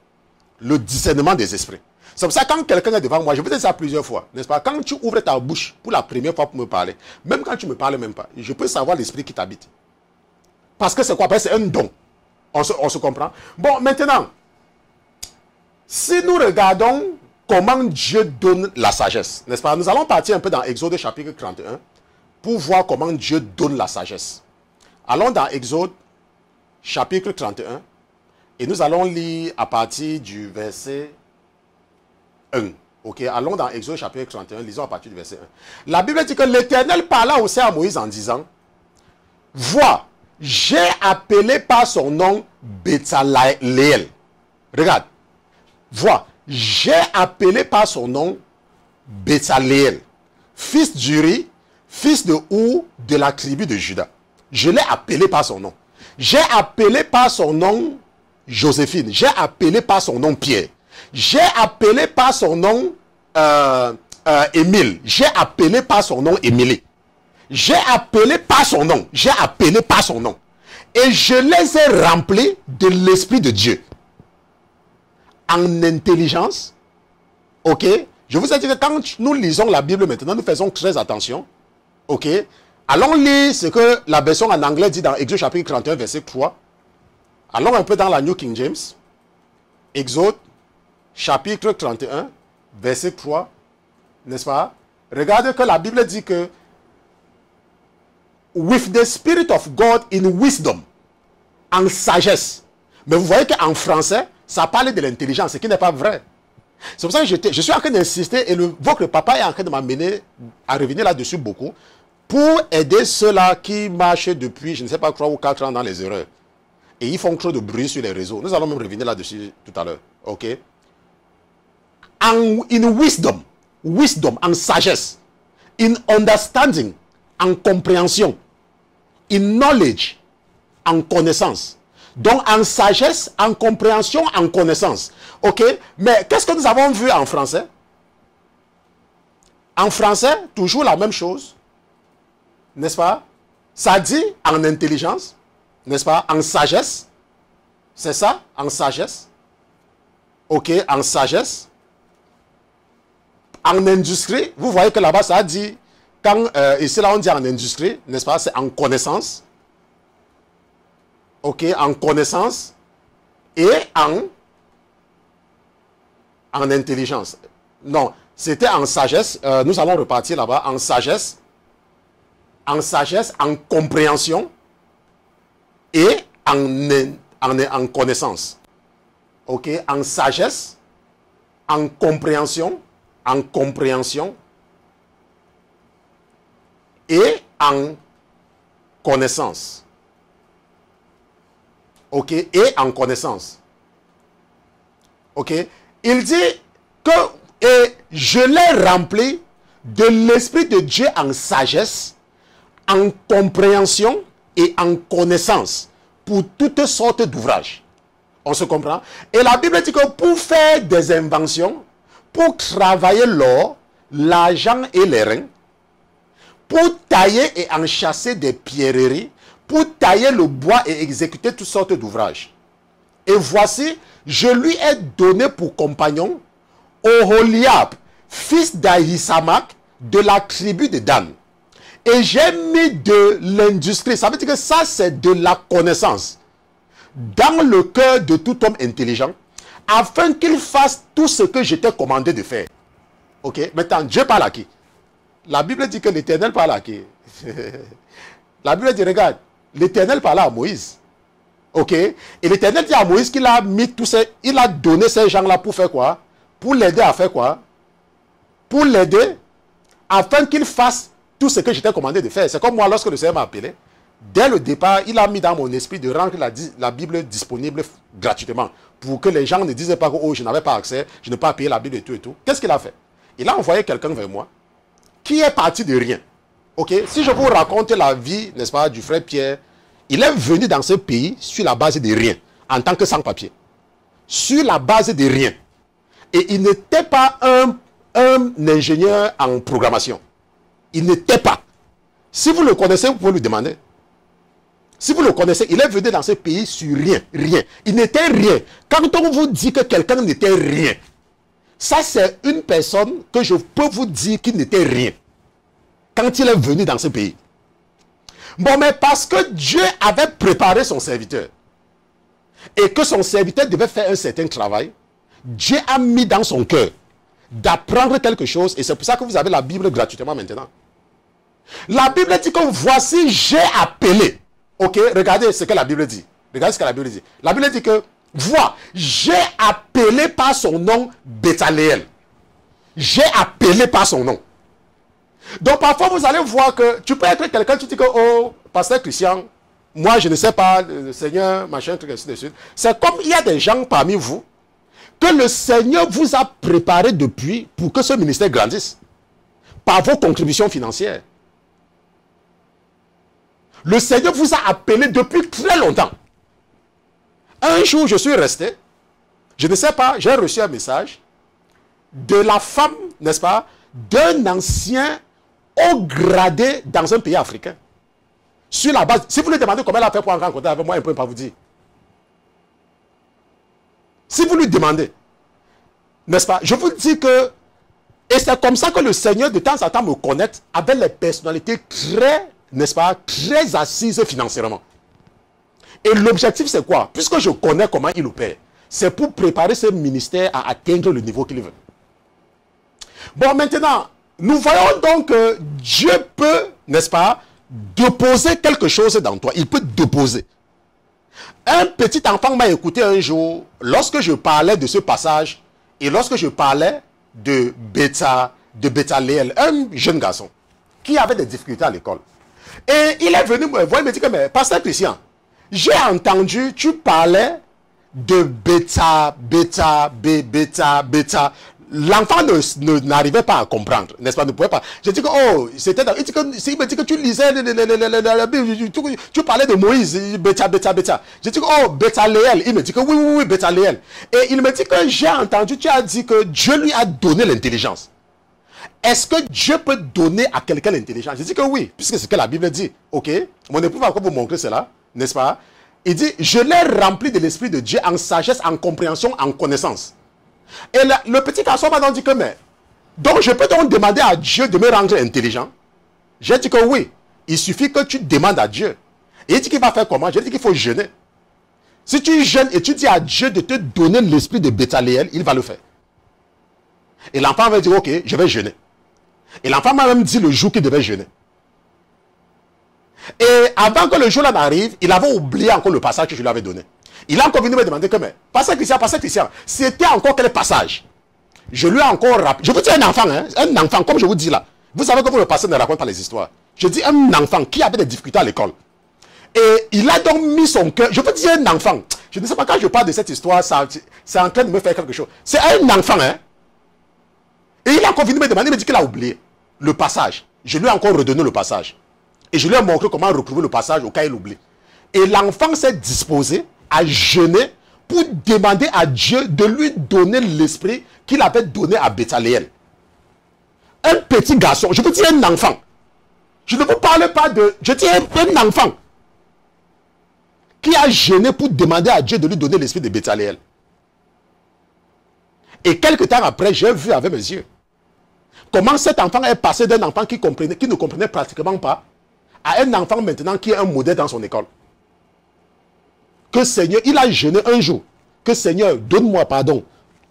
Le discernement des esprits. C'est pour ça que quand quelqu'un est devant moi, je vous dis ça plusieurs fois, n'est-ce pas? Quand tu ouvres ta bouche pour la première fois pour me parler, même quand tu ne me parles même pas, je peux savoir l'esprit qui t'habite. Parce que c'est quoi? C'est un don. On se comprend? Bon, maintenant, si nous regardons comment Dieu donne la sagesse, n'est-ce pas? Nous allons partir un peu dans Exode chapitre 31 pour voir comment Dieu donne la sagesse. Allons dans Exode chapitre 31 et nous allons lire à partir du verset 1. Ok, allons dans Exode chapitre 31, lisons à partir du verset 1. La Bible dit que l'Éternel parla aussi à Moïse en disant, vois, j'ai appelé par son nom Bétsaléel. Regarde, vois, j'ai appelé par son nom Bétsaléel, fils d'Uri, fils de Hur, de la tribu de Juda. Je l'ai appelé par son nom. J'ai appelé par son nom Joséphine. J'ai appelé par son nom Pierre. J'ai appelé par son nom Émile. J'ai appelé par son nom Émilie. J'ai appelé par son nom. J'ai appelé par son nom. Et je les ai remplis de l'Esprit de Dieu. En intelligence. Ok. Je vous ai dit que quand nous lisons la Bible maintenant, nous faisons très attention. Ok. Allons lire ce que la version en anglais dit dans Exode chapitre 31, verset 3. Allons un peu dans la New King James. Exode chapitre 31, verset 3. N'est-ce pas? Regardez que la Bible dit que with the Spirit of God in wisdom, en sagesse. Mais vous voyez qu'en français, ça parle de l'intelligence, ce qui n'est pas vrai. C'est pour ça que je suis en train d'insister et votre papa est en train de m'amener à revenir là-dessus beaucoup pour aider ceux-là qui marchent depuis, je ne sais pas, 3 ou 4 ans dans les erreurs. Et ils font trop de bruit sur les réseaux. Nous allons même revenir là-dessus tout à l'heure. Ok? In wisdom, en sagesse, in understanding, en compréhension, in knowledge, en connaissance. Donc en sagesse, en compréhension, en connaissance. Ok? Mais qu'est-ce que nous avons vu en français? En français, toujours la même chose. N'est-ce pas? Ça dit en intelligence. N'est-ce pas? En sagesse. C'est ça? En sagesse. Ok? En sagesse. En industrie. Vous voyez que là-bas, ça dit, quand ici là on dit en industrie, n'est-ce pas? C'est en connaissance. Ok? En connaissance. Et en intelligence. Non, c'était en sagesse. Nous allons repartir là-bas. En sagesse. En sagesse, en compréhension. Et en connaissance. Ok? En sagesse, en compréhension, et en connaissance. Ok? Et en connaissance. Ok? Il dit que je l'ai rempli de l'Esprit de Dieu en sagesse, en compréhension et en connaissance pour toutes sortes d'ouvrages. On se comprend? Et la Bible dit que pour faire des inventions, pour travailler l'or, l'argent et les reins, pour tailler et enchasser des pierreries, pour tailler le bois et exécuter toutes sortes d'ouvrages. Et voici, je lui ai donné pour compagnon Oholiab, fils d'Ahisamach, de la tribu de Dan. Et j'ai mis de l'industrie, ça veut dire que ça c'est de la connaissance, dans le cœur de tout homme intelligent, afin qu'il fasse tout ce que je t'ai commandé de faire. Ok, maintenant Dieu parle à qui? La Bible dit que l'Éternel parle à qui? La Bible dit, regarde, l'Éternel parle à Moïse. Ok, et l'Éternel dit à Moïse qu'il a mis tous ces, il a donné ces gens-là pour faire quoi? Pour l'aider à faire quoi? Pour l'aider afin qu'il fasse tout ce que je t'ai commandé de faire. C'est comme moi, lorsque le Seigneur m'a appelé, dès le départ, il a mis dans mon esprit de rendre la Bible disponible gratuitement. Pour que les gens ne disent pas que oh, je n'avais pas accès, je n'ai pas payé la Bible et tout et tout. Qu'est-ce qu'il a fait? Il a envoyé quelqu'un vers moi qui est parti de rien. Ok? Si je vous raconte la vie, n'est-ce pas, du frère Pierre, il est venu dans ce pays sur la base de rien, en tant que sans-papier. Sur la base de rien. Et il n'était pas un ingénieur en programmation. Il n'était pas. Si vous le connaissez, vous pouvez lui demander. Si vous le connaissez, il est venu dans ce pays sur rien. Rien. Il n'était rien. Quand on vous dit que quelqu'un n'était rien, ça c'est une personne que je peux vous dire qu'il n'était rien. Quand il est venu dans ce pays. Bon, mais parce que Dieu avait préparé son serviteur et que son serviteur devait faire un certain travail, Dieu a mis dans son cœur d'apprendre quelque chose et c'est pour ça que vous avez la Bible gratuitement maintenant. La Bible dit que voici j'ai appelé. Ok, regardez ce que la Bible dit. Regardez ce que la Bible dit. La Bible dit que, vois, j'ai appelé par son nom Bétsaléel. j'ai appelé par son nom. Donc parfois vous allez voir que tu peux être quelqu'un, tu dis que, oh, pasteur Christian, moi je ne sais pas, le Seigneur, machin, truc, ainsi de suite. C'est comme il y a des gens parmi vous que le Seigneur vous a préparé depuis pour que ce ministère grandisse. Par vos contributions financières. Le Seigneur vous a appelé depuis très longtemps. Un jour, je suis resté, je ne sais pas, j'ai reçu un message de la femme, n'est-ce pas, d'un ancien haut gradé dans un pays africain. Sur la base, si vous lui demandez comment elle a fait pour entrer en contact avec moi, elle ne peut pas vous dire. Si vous lui demandez, n'est-ce pas, je vous dis que, et c'est comme ça que le Seigneur de temps en temps me connecte avec les personnalités très, n'est-ce pas, très assises financièrement. Et l'objectif c'est quoi? Puisque je connais comment il opère, c'est pour préparer ce ministère à atteindre le niveau qu'il veut. Bon, maintenant, nous voyons donc que Dieu peut, n'est-ce pas, déposer quelque chose dans toi. Il peut déposer. Un petit enfant m'a écouté un jour, lorsque je parlais de ce passage, et lorsque je parlais de Béthaléel, un jeune garçon, qui avait des difficultés à l'école. Et il est venu me voir, il me dit que, mais pasteur Christian, j'ai entendu, tu parlais de bêta. L'enfant n'arrivait pas à comprendre, n'est-ce pas, ne pouvait pas. J'ai dit que, oh, c'était dans... Il me dit que tu lisais la Bible, tu parlais de Moïse, bêta. J'ai dit que, oh, Béthaléel. Il me dit que, oui, Béthaléel. Et il me dit que j'ai entendu, tu as dit que Dieu lui a donné l'intelligence. Est-ce que Dieu peut donner à quelqu'un l'intelligence? J'ai dit que oui, puisque c'est ce que la Bible dit. Ok, mon époux va encore vous montrer cela, n'est-ce pas? Il dit, je l'ai rempli de l'Esprit de Dieu en sagesse, en compréhension, en connaissance. Et le petit garçon m'a donc dit que, mais, donc je peux donc demander à Dieu de me rendre intelligent? J'ai dit que oui, il suffit que tu demandes à Dieu. Et il dit qu'il va faire comment? J'ai dit qu'il faut jeûner. Si tu jeûnes et tu dis à Dieu de te donner l'esprit de Béthaléel, il va le faire. Et l'enfant va dire, ok, je vais jeûner. Et l'enfant m'a même dit le jour qu'il devait jeûner. Et avant que le jour là n'arrive, il avait oublié encore le passage que je lui avais donné. Il a encore venu me demander que, mais, pasteur Christian, c'était encore quel passage? Je lui ai encore rappelé. Je vous dis un enfant, hein, un enfant, comme je vous dis là. Vous savez que le pasteur ne raconte pas les histoires. Je dis un enfant qui avait des difficultés à l'école. Et il a donc mis son cœur. Je vous dis un enfant. Je ne sais pas, quand je parle de cette histoire, c'est en train de me faire quelque chose. C'est un enfant, hein. Et il a encore venu me demander, il me dit qu'il a oublié le passage. Je lui ai encore redonné le passage. Et je lui ai montré comment retrouver le passage au cas où il oublie. Et l'enfant s'est disposé à jeûner pour demander à Dieu de lui donner l'esprit qu'il avait donné à Béthaléel. Un petit garçon, je vous dis un enfant. Je ne vous parle pas de... Je dis un enfant qui a jeûné pour demander à Dieu de lui donner l'esprit de Béthaléel. Et quelque temps après, j'ai vu avec mes yeux comment cet enfant est passé d'un enfant qui ne comprenait pratiquement pas à un enfant maintenant qui est un modèle dans son école. Que Seigneur, il a jeûné un jour. Que Seigneur, donne-moi pardon.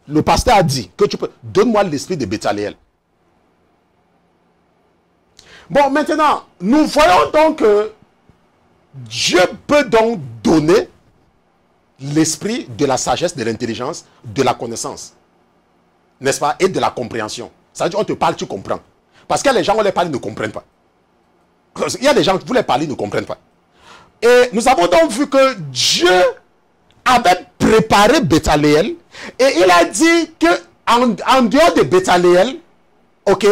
Le pasteur a dit que tu peux, donne-moi l'esprit de Béthaléel. Bon, maintenant, nous voyons donc que Dieu peut donc donner l'esprit de la sagesse, de l'intelligence, de la connaissance. N'est-ce pas? Et de la compréhension. Ça veut dire, on te parle, tu comprends. Parce que les gens, on les parle, ils ne comprennent pas. Il y a des gens, vous les parlez, ils ne comprennent pas. Et nous avons donc vu que Dieu avait préparé Béthaléel. Et il a dit que en dehors de Béthaléel, ok,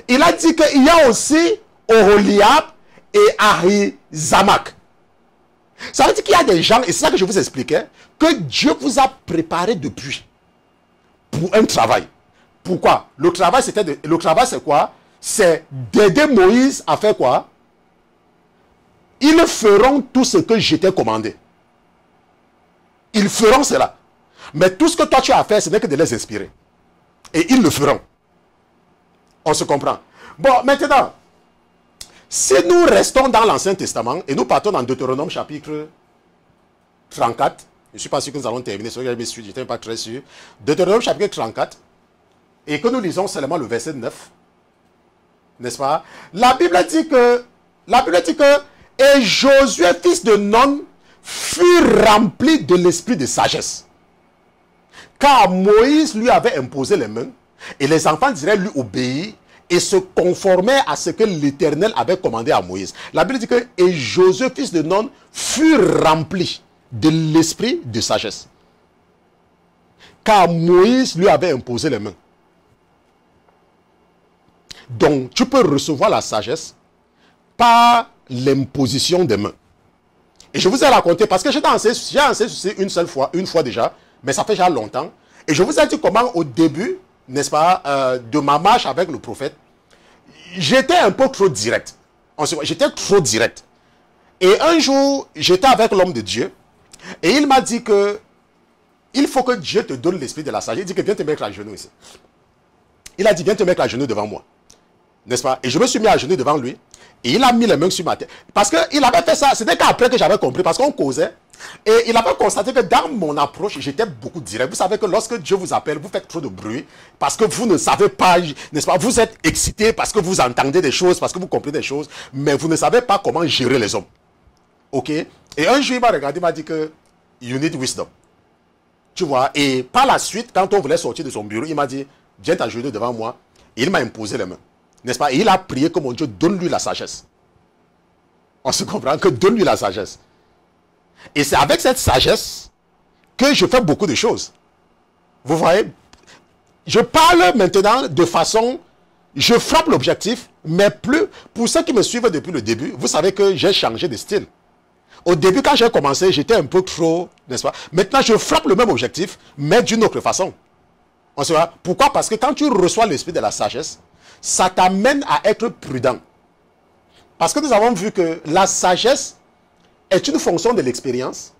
il a dit qu'il y a aussi Oholiab et Ahizamak. Ça veut dire qu'il y a des gens, et c'est ça que je vous expliquais, que Dieu vous a préparé depuis pour un travail. Pourquoi? Le travail, c'est quoi? C'est d'aider Moïse à faire quoi? Ils feront tout ce que je t'ai commandé. Ils feront cela. Mais tout ce que toi tu as à faire, ce n'est que de les inspirer. Et ils le feront. On se comprend. Bon, maintenant, si nous restons dans l'Ancien Testament, et nous partons dans Deutéronome chapitre 34, je ne suis pas sûr que nous allons terminer, je n'étais pas très sûr. Deutéronome chapitre 34, et que nous lisons seulement le verset 9, n'est-ce pas? La Bible dit que, et Josué, fils de Nun, fut rempli de l'esprit de sagesse. Car Moïse lui avait imposé les mains, Et les enfants d'Israël lui obéissent et se conformaient à ce que l'Éternel avait commandé à Moïse. La Bible dit que et Josué, fils de Nun, fut rempli de l'esprit de sagesse, car Moïse lui avait imposé les mains. Donc, tu peux recevoir la sagesse par l'imposition des mains. Et je vous ai raconté, parce que j'ai enseigné une fois déjà, mais ça fait déjà longtemps. Et je vous ai dit comment au début, n'est-ce pas, de ma marche avec le prophète, j'étais un peu trop direct. J'étais trop direct. Et un jour, j'étais avec l'homme de Dieu, et il m'a dit que il faut que Dieu te donne l'esprit de la sagesse. Il dit que viens te mettre à genoux ici. Il a dit viens te mettre à genoux devant moi. N'est-ce pas? Et je me suis mis à genoux devant lui. Et il a mis les mains sur ma tête. Parce qu'il avait fait ça, c'était qu'après que j'avais compris, parce qu'on causait. Et il avait constaté que dans mon approche, j'étais beaucoup direct. Vous savez que lorsque Dieu vous appelle, vous faites trop de bruit. Parce que vous ne savez pas, n'est-ce pas? Vous êtes excité parce que vous entendez des choses, parce que vous comprenez des choses. Mais vous ne savez pas comment gérer les hommes. Ok? Et un jour, il m'a regardé, il m'a dit que you need wisdom. Tu vois? Et par la suite, quand on voulait sortir de son bureau, il m'a dit, viens t'agenouiller devant moi. Et il m'a imposé les mains. N'est-ce pas? Et il a prié que mon Dieu donne-lui la sagesse. On se comprend que donne-lui la sagesse. Et c'est avec cette sagesse que je fais beaucoup de choses. Vous voyez? Je parle maintenant de façon... Je frappe l'objectif, mais plus... Pour ceux qui me suivent depuis le début, vous savez que j'ai changé de style. Au début, quand j'ai commencé, j'étais un peu trop... N'est-ce pas? Maintenant, je frappe le même objectif, mais d'une autre façon. On se voit? Pourquoi? Parce que quand tu reçois l'esprit de la sagesse, ça t'amène à être prudent. Parce que nous avons vu que la sagesse est une fonction de l'expérience,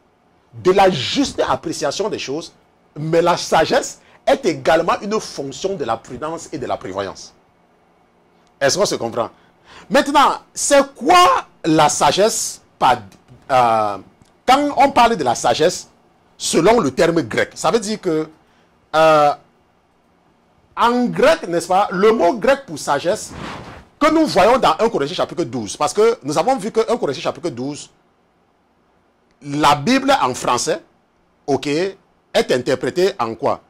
de la juste appréciation des choses, mais la sagesse est également une fonction de la prudence et de la prévoyance. Est-ce qu'on se comprend? Maintenant, c'est quoi la sagesse? Quand on parle de la sagesse, selon le terme grec, ça veut dire que en grec, n'est-ce pas, le mot grec pour sagesse, que nous voyons dans 1 Corinthiens chapitre 12, parce que nous avons vu que 1 Corinthiens chapitre 12, la Bible en français, ok, est interprétée en quoi?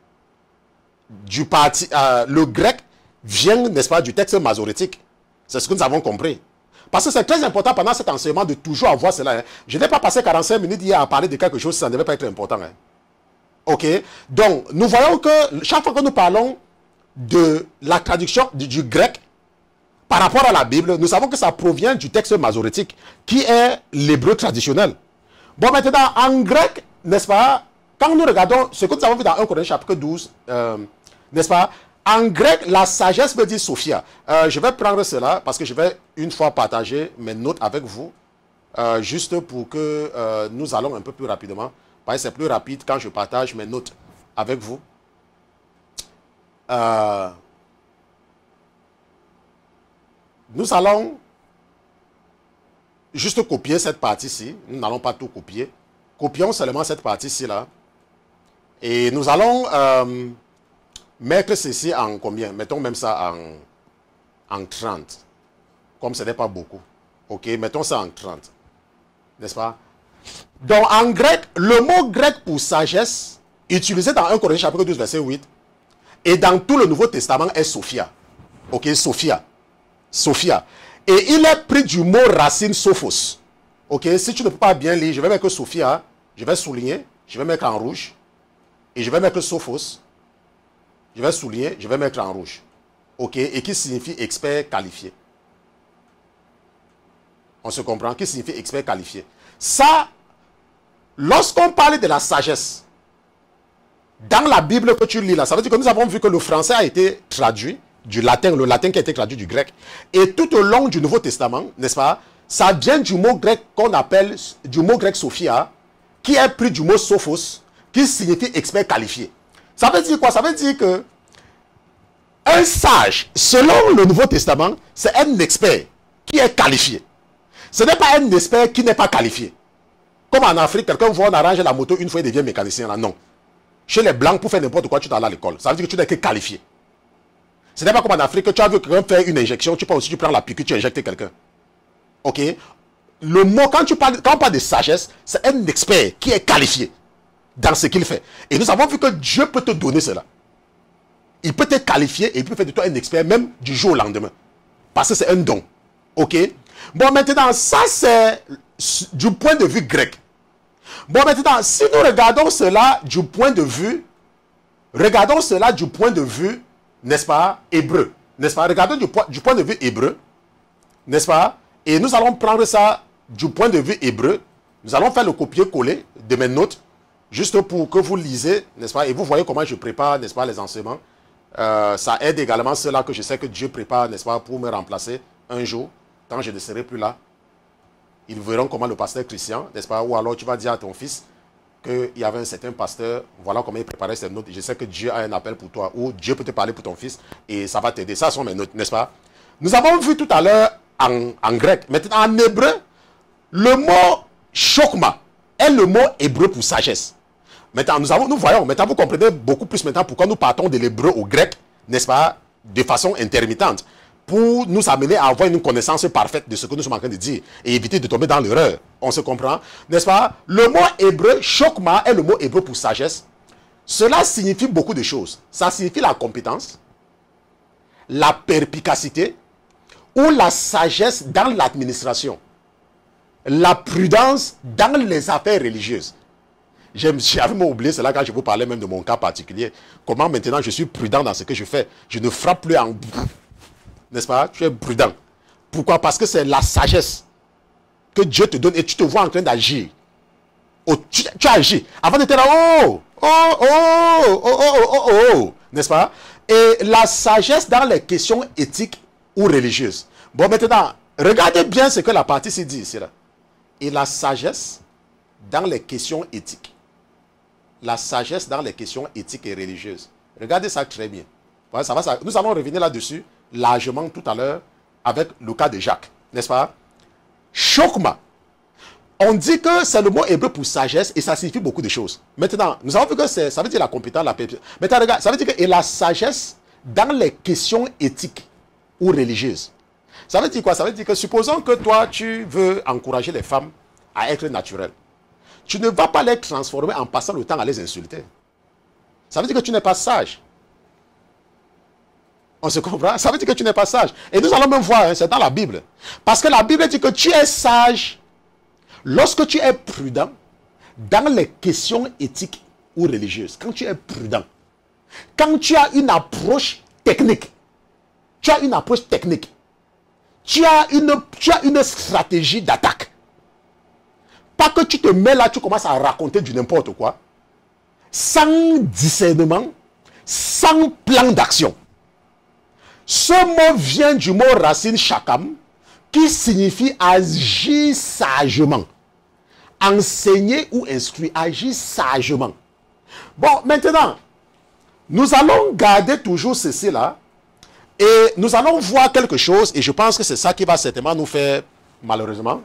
Le grec vient, n'est-ce pas, du texte masorétique. C'est ce que nous avons compris. Parce que c'est très important pendant cet enseignement de toujours avoir cela. Hein. Je n'ai pas passé 45 minutes hier à parler de quelque chose, ça ne devait pas être important. Hein. Ok? Donc, nous voyons que chaque fois que nous parlons de la traduction du grec par rapport à la Bible, nous savons que ça provient du texte masorétique, qui est l'hébreu traditionnel. Bon, maintenant, en grec, n'est-ce pas, quand nous regardons ce que nous avons vu dans 1 Corinthiens chapitre 12, n'est-ce pas, en grec, la sagesse veut dire Sophia. Je vais prendre cela parce que je vais une fois partager mes notes avec vous, juste pour que nous allons un peu plus rapidement. Parce que c'est plus rapide quand je partage mes notes avec vous. Nous allons juste copier cette partie-ci. Nous n'allons pas tout copier. Copions seulement cette partie-ci là. Et nous allons mettre ceci en combien? Mettons même ça en 30. Comme ce n'est pas beaucoup. Ok, mettons ça en 30. N'est-ce pas? Donc en grec, le mot grec pour sagesse, utilisé dans 1 Corinthiens chapitre 12, verset 8, et dans tout le Nouveau Testament est Sophia. Ok, Sophia. Sophia. Et il est pris du mot racine sophos. Ok, si tu ne peux pas bien lire, je vais mettre Sophia, je vais souligner, je vais mettre en rouge, et je vais mettre sophos, je vais souligner, je vais mettre en rouge. Ok, et qui signifie expert qualifié. On se comprend, qui signifie expert qualifié. Ça, lorsqu'on parle de la sagesse, dans la Bible que tu lis là, ça veut dire que nous avons vu que le français a été traduit du latin, le latin qui a été traduit du grec. Et tout au long du Nouveau Testament, n'est-ce pas, ça vient du mot grec qu'on appelle, du mot grec Sophia, qui est pris du mot sophos, qui signifie expert qualifié. Ça veut dire quoi? Ça veut dire que un sage, selon le Nouveau Testament, c'est un expert qui est qualifié. Ce n'est pas un expert qui n'est pas qualifié. Comme en Afrique, quelqu'un voit on arrange la moto, une fois il devient mécanicien. Là, non. Chez les Blancs, pour faire n'importe quoi, tu t'en alles à l'école. Ça veut dire que tu n'es que qualifié. Ce n'est pas comme en Afrique, tu as vu quelqu'un faire une injection, tu peux aussi, tu prends la piqûre, tu injectes quelqu'un. Ok? Le mot, quand on parle de sagesse, c'est un expert qui est qualifié dans ce qu'il fait. Et nous avons vu que Dieu peut te donner cela. il peut te qualifier et il peut faire de toi un expert même du jour au lendemain. Parce que c'est un don. Ok? Bon, maintenant, ça c'est du point de vue grec. Bon, maintenant, si nous regardons cela du point de vue, n'est-ce pas, hébreu. N'est-ce pas? Regardons du point de vue hébreu. N'est-ce pas? Et nous allons prendre ça du point de vue hébreu. Nous allons faire le copier-coller de mes notes, juste pour que vous lisez, n'est-ce pas? Et vous voyez comment je prépare, n'est-ce pas, les enseignements. Ça aide également ceux-là que je sais que Dieu prépare, n'est-ce pas, pour me remplacer un jour, quand je ne serai plus là. Ils verront comment le pasteur Christian, n'est-ce pas? Ou alors tu vas dire à ton fils qu'il y avait un certain pasteur, voilà comment il préparait ses notes. Je sais que Dieu a un appel pour toi, ou Dieu peut te parler pour ton fils, et ça va t'aider. Ça sont mes notes, n'est-ce pas? Nous avons vu tout à l'heure en grec. Maintenant, en hébreu, le mot chokma est le mot hébreu pour sagesse. Maintenant, nous voyons, maintenant vous comprenez beaucoup plus maintenant pourquoi nous partons de l'hébreu au grec, n'est-ce pas, de façon intermittente, pour nous amener à avoir une connaissance parfaite de ce que nous sommes en train de dire et éviter de tomber dans l'erreur. On se comprend, n'est-ce pas? Le mot hébreu, chokma, est le mot hébreu pour sagesse. Cela signifie beaucoup de choses. Ça signifie la compétence, la perspicacité ou la sagesse dans l'administration, la prudence dans les affaires religieuses. J'avais oublié cela quand je vous parlais même de mon cas particulier. Comment maintenant je suis prudent dans ce que je fais. Je ne frappe plus en... N'est-ce pas? Tu es prudent. Pourquoi? Parce que c'est la sagesse que Dieu te donne et tu te vois en train d'agir. Oh, tu agis. Avant de te dire, n'est-ce pas? Et la sagesse dans les questions éthiques ou religieuses. Bon, maintenant, regardez bien ce que la partie s'y dit ici. Là. Et la sagesse dans les questions éthiques. La sagesse dans les questions éthiques et religieuses. Regardez ça très bien. Voilà, nous allons revenir là-dessus largement tout à l'heure avec le cas de Jacques. N'est-ce pas? Chokma. On dit que c'est le mot hébreu pour sagesse et ça signifie beaucoup de choses. Maintenant, nous avons vu que ça veut dire la compétence, la perspicacité. Maintenant, regarde, ça veut dire que et la sagesse dans les questions éthiques ou religieuses. Ça veut dire quoi? Ça veut dire que supposons que toi, tu veux encourager les femmes à être naturelles. Tu ne vas pas les transformer en passant le temps à les insulter. Ça veut dire que tu n'es pas sage. On se comprend? Ça veut dire que tu n'es pas sage. Et nous allons même voir, hein, c'est dans la Bible. Parce que la Bible dit que tu es sage lorsque tu es prudent dans les questions éthiques ou religieuses. Quand tu es prudent. Quand tu as une approche technique. Tu as une approche technique. Tu as une stratégie d'attaque. Pas que tu te mets là, tu commences à raconter du n'importe quoi. Sans discernement, sans plan d'action. Ce mot vient du mot racine shakam, qui signifie agir sagement. Enseigner ou instruire, agir sagement. Bon, maintenant, nous allons garder toujours ceci là. Et nous allons voir quelque chose, et je pense que c'est ça qui va certainement nous faire, malheureusement,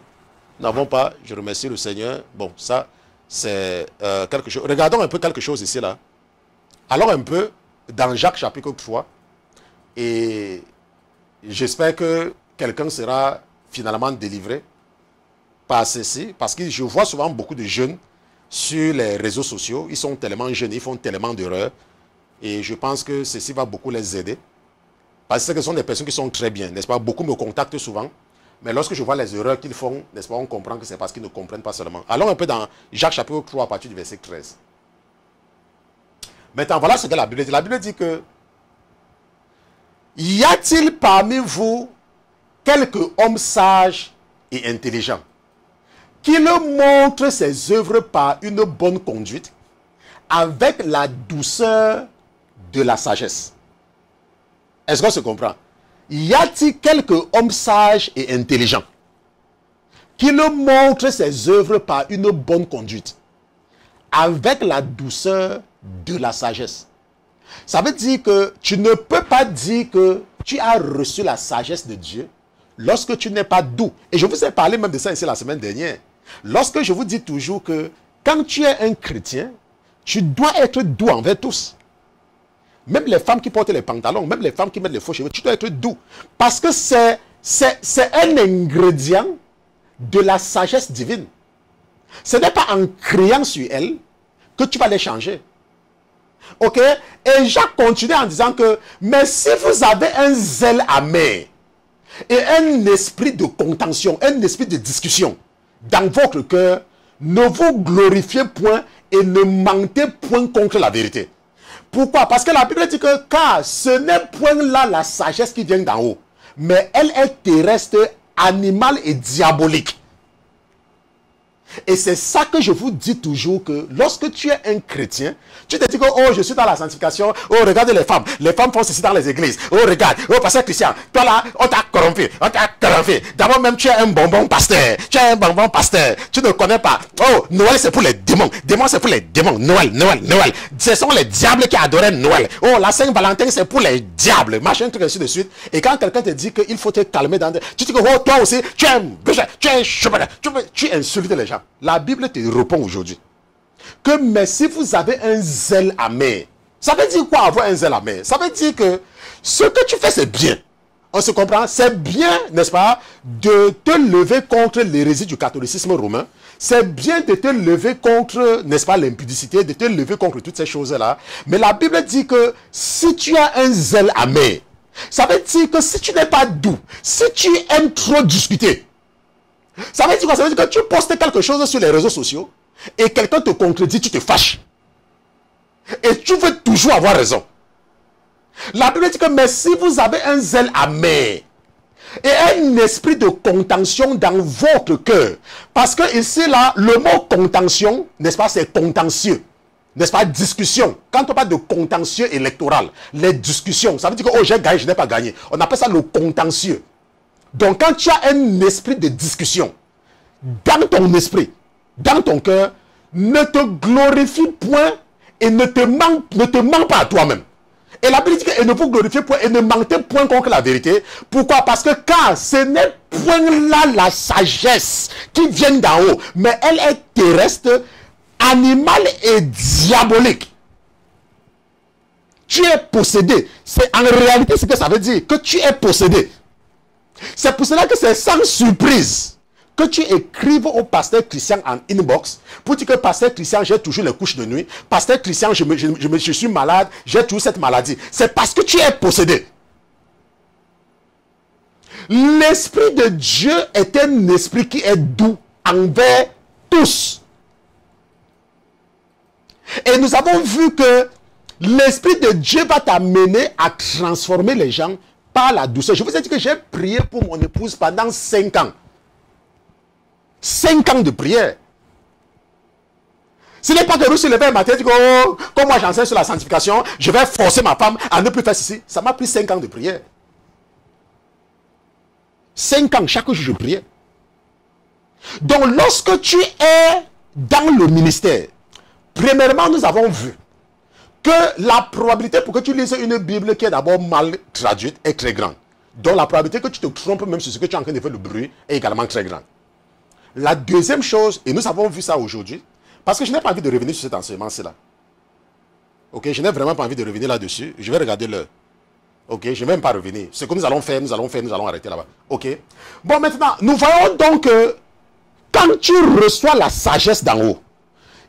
nous n'avons pas, je remercie le Seigneur, bon, ça, c'est quelque chose. Regardons un peu quelque chose ici, là. Allons un peu dans Jacques chapitre 3, et j'espère que quelqu'un sera finalement délivré par ceci, parce que je vois souvent beaucoup de jeunes sur les réseaux sociaux, ils sont tellement jeunes, ils font tellement d'erreurs, et je pense que ceci va beaucoup les aider. Parce que ce sont des personnes qui sont très bien, n'est-ce pas? Beaucoup me contactent souvent. Mais lorsque je vois les erreurs qu'ils font, n'est-ce pas? On comprend que c'est parce qu'ils ne comprennent pas seulement. Allons un peu dans Jacques chapitre 3 à partir du verset 13. Maintenant, voilà ce que la Bible dit. La Bible dit que y a-t-il parmi vous quelques hommes sages et intelligents qui le montrent ses œuvres par une bonne conduite avec la douceur de la sagesse? Est-ce qu'on se comprend? Y a-t-il quelques hommes sages et intelligents qui le montrent ses œuvres par une bonne conduite avec la douceur de la sagesse? Ça veut dire que tu ne peux pas dire que tu as reçu la sagesse de Dieu lorsque tu n'es pas doux. Et je vous ai parlé même de ça ici la semaine dernière. Lorsque je vous dis toujours que quand tu es un chrétien, tu dois être doux envers tous. Même les femmes qui portent les pantalons, même les femmes qui mettent les faux cheveux, tu dois être doux. Parce que c'est un ingrédient de la sagesse divine. Ce n'est pas en criant sur elles que tu vas les changer. Ok? Et Jacques continue en disant que, mais si vous avez un zèle amer et un esprit de contention, un esprit de discussion dans votre cœur, ne vous glorifiez point et ne mentez point contre la vérité. Pourquoi? Parce que la Bible dit que, car ce n'est point là la sagesse qui vient d'en haut, mais elle est terrestre, animale et diabolique. Et c'est ça que je vous dis toujours, que lorsque tu es un chrétien, tu te dis que, oh, je suis dans la sanctification, oh, regardez les femmes font ceci dans les églises, oh, regarde, oh, pasteur Christian, toi là, on t'a corrompu, d'abord même tu es un bonbon pasteur, tu ne connais pas, oh, Noël c'est pour les démons, c'est pour les démons, Noël, ce sont les diables qui adoraient Noël, oh, la Saint-Valentin c'est pour les diables, machin, truc ainsi de suite. Et quand quelqu'un te dit qu'il faut te calmer tu dis que, oh, toi aussi, tu insultes les gens. La Bible te répond aujourd'hui que, mais si vous avez un zèle amer, ça veut dire quoi avoir un zèle amer? Ça veut dire que ce que tu fais c'est bien. On se comprend? C'est bien, n'est-ce pas, de te lever contre l'hérésie du catholicisme romain. C'est bien de te lever contre, n'est-ce pas, l'impudicité, de te lever contre toutes ces choses-là. Mais la Bible dit que si tu as un zèle amer, ça veut dire que si tu n'es pas doux, si tu aimes trop discuter, ça veut dire quoi? Ça veut dire que tu postes quelque chose sur les réseaux sociaux et quelqu'un te contredit, tu te fâches. Et tu veux toujours avoir raison. La Bible dit que, mais si vous avez un zèle amer et un esprit de contention dans votre cœur, parce que ici, là, le mot contention, n'est-ce pas, c'est contentieux. N'est-ce pas, discussion. Quand on parle de contentieux électoral, les discussions, ça veut dire que, oh, j'ai gagné, je n'ai pas gagné. On appelle ça le contentieux. Donc, quand tu as un esprit de discussion dans ton esprit, dans ton cœur, ne te glorifie point et ne te mens pas à toi-même. Et la Bible dit que, et ne vous glorifiez point et ne mentez point contre la vérité. Pourquoi? Parce que car ce n'est point là la sagesse qui vient d'en haut, mais elle est terrestre, animale et diabolique. Tu es possédé. C'est en réalité ce que ça veut dire, que tu es possédé. C'est pour cela que c'est sans surprise que tu écrives au pasteur Christian en inbox pour dire que pasteur Christian, j'ai toujours les couches de nuit. Pasteur Christian, je suis malade, j'ai toujours cette maladie. C'est parce que tu es possédé. L'Esprit de Dieu est un esprit qui est doux envers tous. Et nous avons vu que l'Esprit de Dieu va t'amener à transformer les gens par la douceur. Je vous ai dit que j'ai prié pour mon épouse pendant 5 ans. 5 ans de prière. Ce n'est pas que nous se lever un matin et dire, oh, comme moi j'enseigne sur la sanctification, je vais forcer ma femme à ne plus faire ceci. Ça m'a pris 5 ans de prière. 5 ans, chaque jour je priais. Donc lorsque tu es dans le ministère, premièrement nous avons vu que la probabilité pour que tu lises une Bible qui est d'abord mal traduite est très grande. Donc la probabilité que tu te trompes même sur ce que tu es en train de faire le bruit est également très grande. La deuxième chose, et nous avons vu ça aujourd'hui, parce que je n'ai pas envie de revenir sur cet enseignement-là. Ok, je n'ai vraiment pas envie de revenir là-dessus. Je vais regarder l'heure. Ok, je ne vais même pas revenir. Ce que nous allons faire, nous allons arrêter là-bas. Ok. Bon, maintenant, nous voyons donc que quand tu reçois la sagesse d'en haut,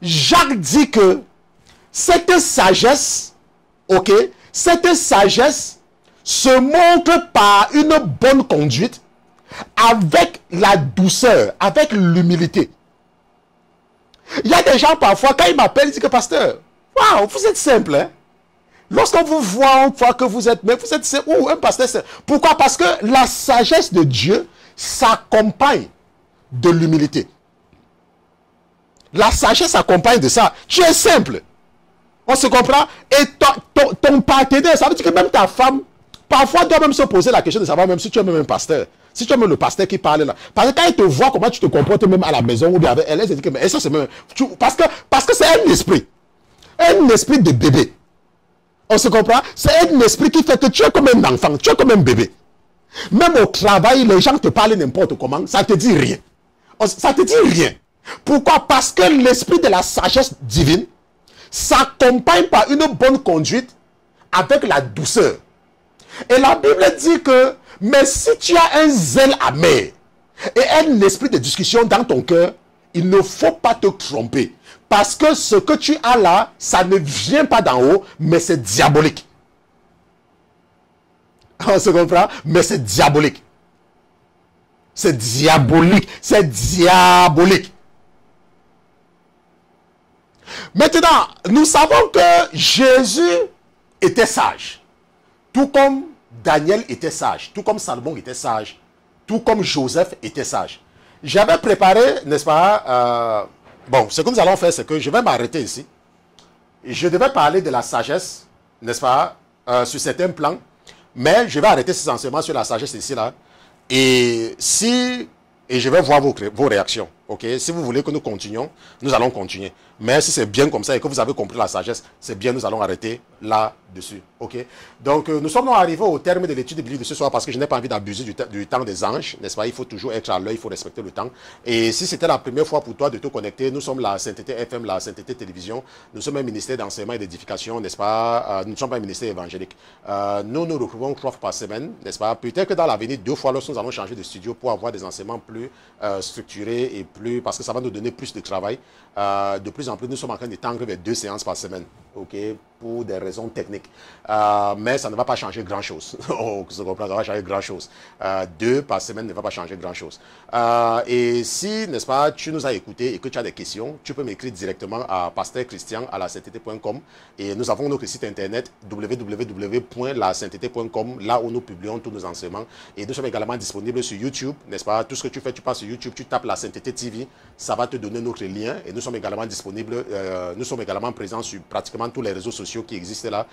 Jacques dit que cette sagesse, ok, cette sagesse se montre par une bonne conduite, avec la douceur, avec l'humilité. Il y a des gens parfois, quand ils m'appellent, ils disent que pasteur, waouh, vous êtes simple, hein? Lorsqu'on vous voit, on voit que vous êtes, mais vous êtes simple. Ouh, un pasteur simple. Pourquoi? Parce que la sagesse de Dieu s'accompagne de l'humilité. La sagesse s'accompagne de ça. Tu es simple. On se comprend? Et ton partenaire, ça veut dire que même ta femme, parfois doit même se poser la question de savoir même si tu es même un pasteur. Si tu es même le pasteur qui parle là. Parce que quand il te voit comment tu te comportes même à la maison ou bien avec elle, elle se dit que mais ça c'est même... Parce que c'est un esprit. Un esprit de bébé. On se comprend? C'est un esprit qui fait que tu es comme un enfant, tu es comme un bébé. Même au travail, les gens te parlent n'importe comment, ça ne te dit rien. Ça ne te dit rien. Pourquoi? Parce que l'esprit de la sagesse divine s'accompagne par une bonne conduite avec la douceur. Et la Bible dit que, mais si tu as un zèle amer et un esprit de discussion dans ton cœur, il ne faut pas te tromper. Parce que ce que tu as là, ça ne vient pas d'en haut, mais c'est diabolique. On se comprend? Mais c'est diabolique. C'est diabolique. C'est diabolique. Maintenant, nous savons que Jésus était sage. Tout comme Daniel était sage. Tout comme Salomon était sage. Tout comme Joseph était sage. J'avais préparé, n'est-ce pas, bon, ce que nous allons faire, c'est que je vais m'arrêter ici. Je devais parler de la sagesse, n'est-ce pas, sur certains plans, mais je vais arrêter ces enseignements sur la sagesse ici, là. Et je vais voir vos réactions, ok? Si vous voulez que nous continuions, nous allons continuer. Mais si c'est bien comme ça et que vous avez compris la sagesse, c'est bien, nous allons arrêter là-dessus, ok? Donc, nous sommes arrivés au terme de l'étude biblique de ce soir parce que je n'ai pas envie d'abuser du temps des anges, n'est-ce pas? Il faut toujours être à l'heure, il faut respecter le temps. Et si c'était la première fois pour toi de te connecter, nous sommes la Sainteté FM, la Sainteté Télévision. Nous sommes un ministère d'enseignement et d'édification, n'est-ce pas? Nous ne sommes pas un ministère évangélique. Nous nous retrouvons 3 fois par semaine, n'est-ce pas? Peut-être que dans l'avenir, 2 fois, lorsque nous allons changer de studio pour avoir des enseignements plus structurés et plus, parce que ça va nous donner plus de travail. De plus en plus, nous sommes en train de tendre vers 2 séances par semaine, ok, pour des raisons techniques. Mais ça ne va pas changer grand-chose. Oh, ça va pas changer grand-chose. 2 par semaine ne va pas changer grand-chose. Et si, n'est-ce pas, tu nous as écoutés et que tu as des questions, tu peux m'écrire directement à pasteur-christian@lasainteté.com et nous avons notre site internet www.lasainteté.com, là où nous publions tous nos enseignements. Et nous sommes également disponibles sur YouTube, n'est-ce pas? Tout ce que tu fais, tu passes sur YouTube, tu tapes La Sainteté TV, ça va te donner notre lien. Et nous sommes également disponibles, nous sommes également présents sur pratiquement tous les réseaux sociaux qui existent là.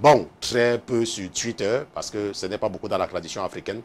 Bon, très peu sur Twitter, parce que ce n'est pas beaucoup dans la tradition africaine.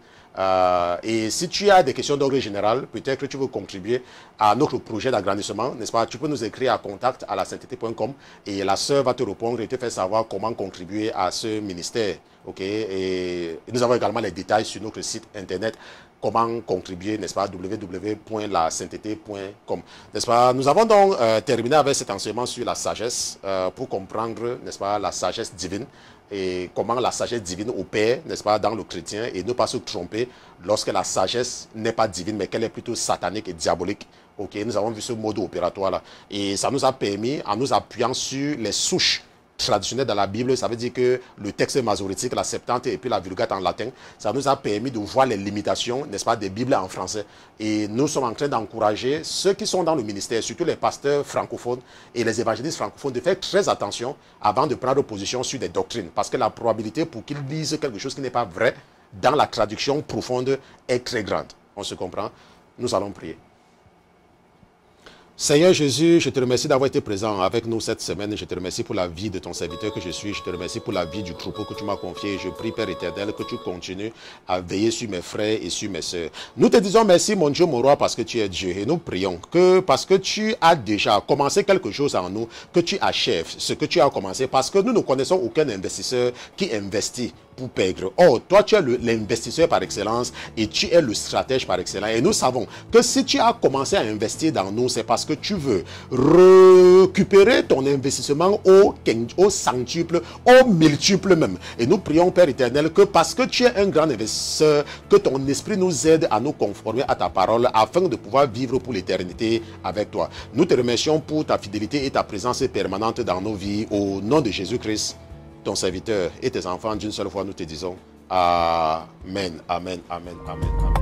Et si tu as des questions d'ordre général, peut-être que tu veux contribuer à notre projet d'agrandissement, n'est-ce pas? Tu peux nous écrire à contact@lasainteté.com et la sœur va te répondre et te faire savoir comment contribuer à ce ministère. Ok? Et nous avons également les détails sur notre site internet. Comment contribuer, n'est-ce pas, www.lasainteté.com, n'est-ce pas? Nous avons donc terminé avec cet enseignement sur la sagesse pour comprendre, n'est-ce pas, la sagesse divine et comment la sagesse divine opère, n'est-ce pas, dans le chrétien et ne pas se tromper lorsque la sagesse n'est pas divine mais qu'elle est plutôt satanique et diabolique. Ok, nous avons vu ce mode opératoire là et ça nous a permis, en nous appuyant sur les souches traditionnel dans la Bible, ça veut dire que le texte masorétique, la Septante et puis la Vulgate en latin, ça nous a permis de voir les limitations, n'est-ce pas, des Bibles en français. Et nous sommes en train d'encourager ceux qui sont dans le ministère, surtout les pasteurs francophones et les évangélistes francophones, de faire très attention avant de prendre position sur des doctrines. Parce que la probabilité pour qu'ils disent quelque chose qui n'est pas vrai dans la traduction profonde est très grande. On se comprend? Nous allons prier. Seigneur Jésus, je te remercie d'avoir été présent avec nous cette semaine. Je te remercie pour la vie de ton serviteur que je suis. Je te remercie pour la vie du troupeau que tu m'as confié. Je prie, Père éternel, que tu continues à veiller sur mes frères et sur mes sœurs. Nous te disons merci, mon Dieu, mon roi, parce que tu es Dieu. Et nous prions que, parce que tu as déjà commencé quelque chose en nous, que tu achèves ce que tu as commencé. Parce que nous ne connaissons aucun investisseur qui investit pour perdre. Oh, toi, tu es l'investisseur par excellence et tu es le stratège par excellence. Et nous savons que si tu as commencé à investir dans nous, c'est parce que tu veux récupérer ton investissement au centuple, au multiple même. Et nous prions, Père éternel, que parce que tu es un grand investisseur, que ton esprit nous aide à nous conformer à ta parole afin de pouvoir vivre pour l'éternité avec toi. Nous te remercions pour ta fidélité et ta présence permanente dans nos vies. Au nom de Jésus-Christ, ton serviteur et tes enfants, d'une seule fois, nous te disons Amen, Amen, Amen, Amen, Amen.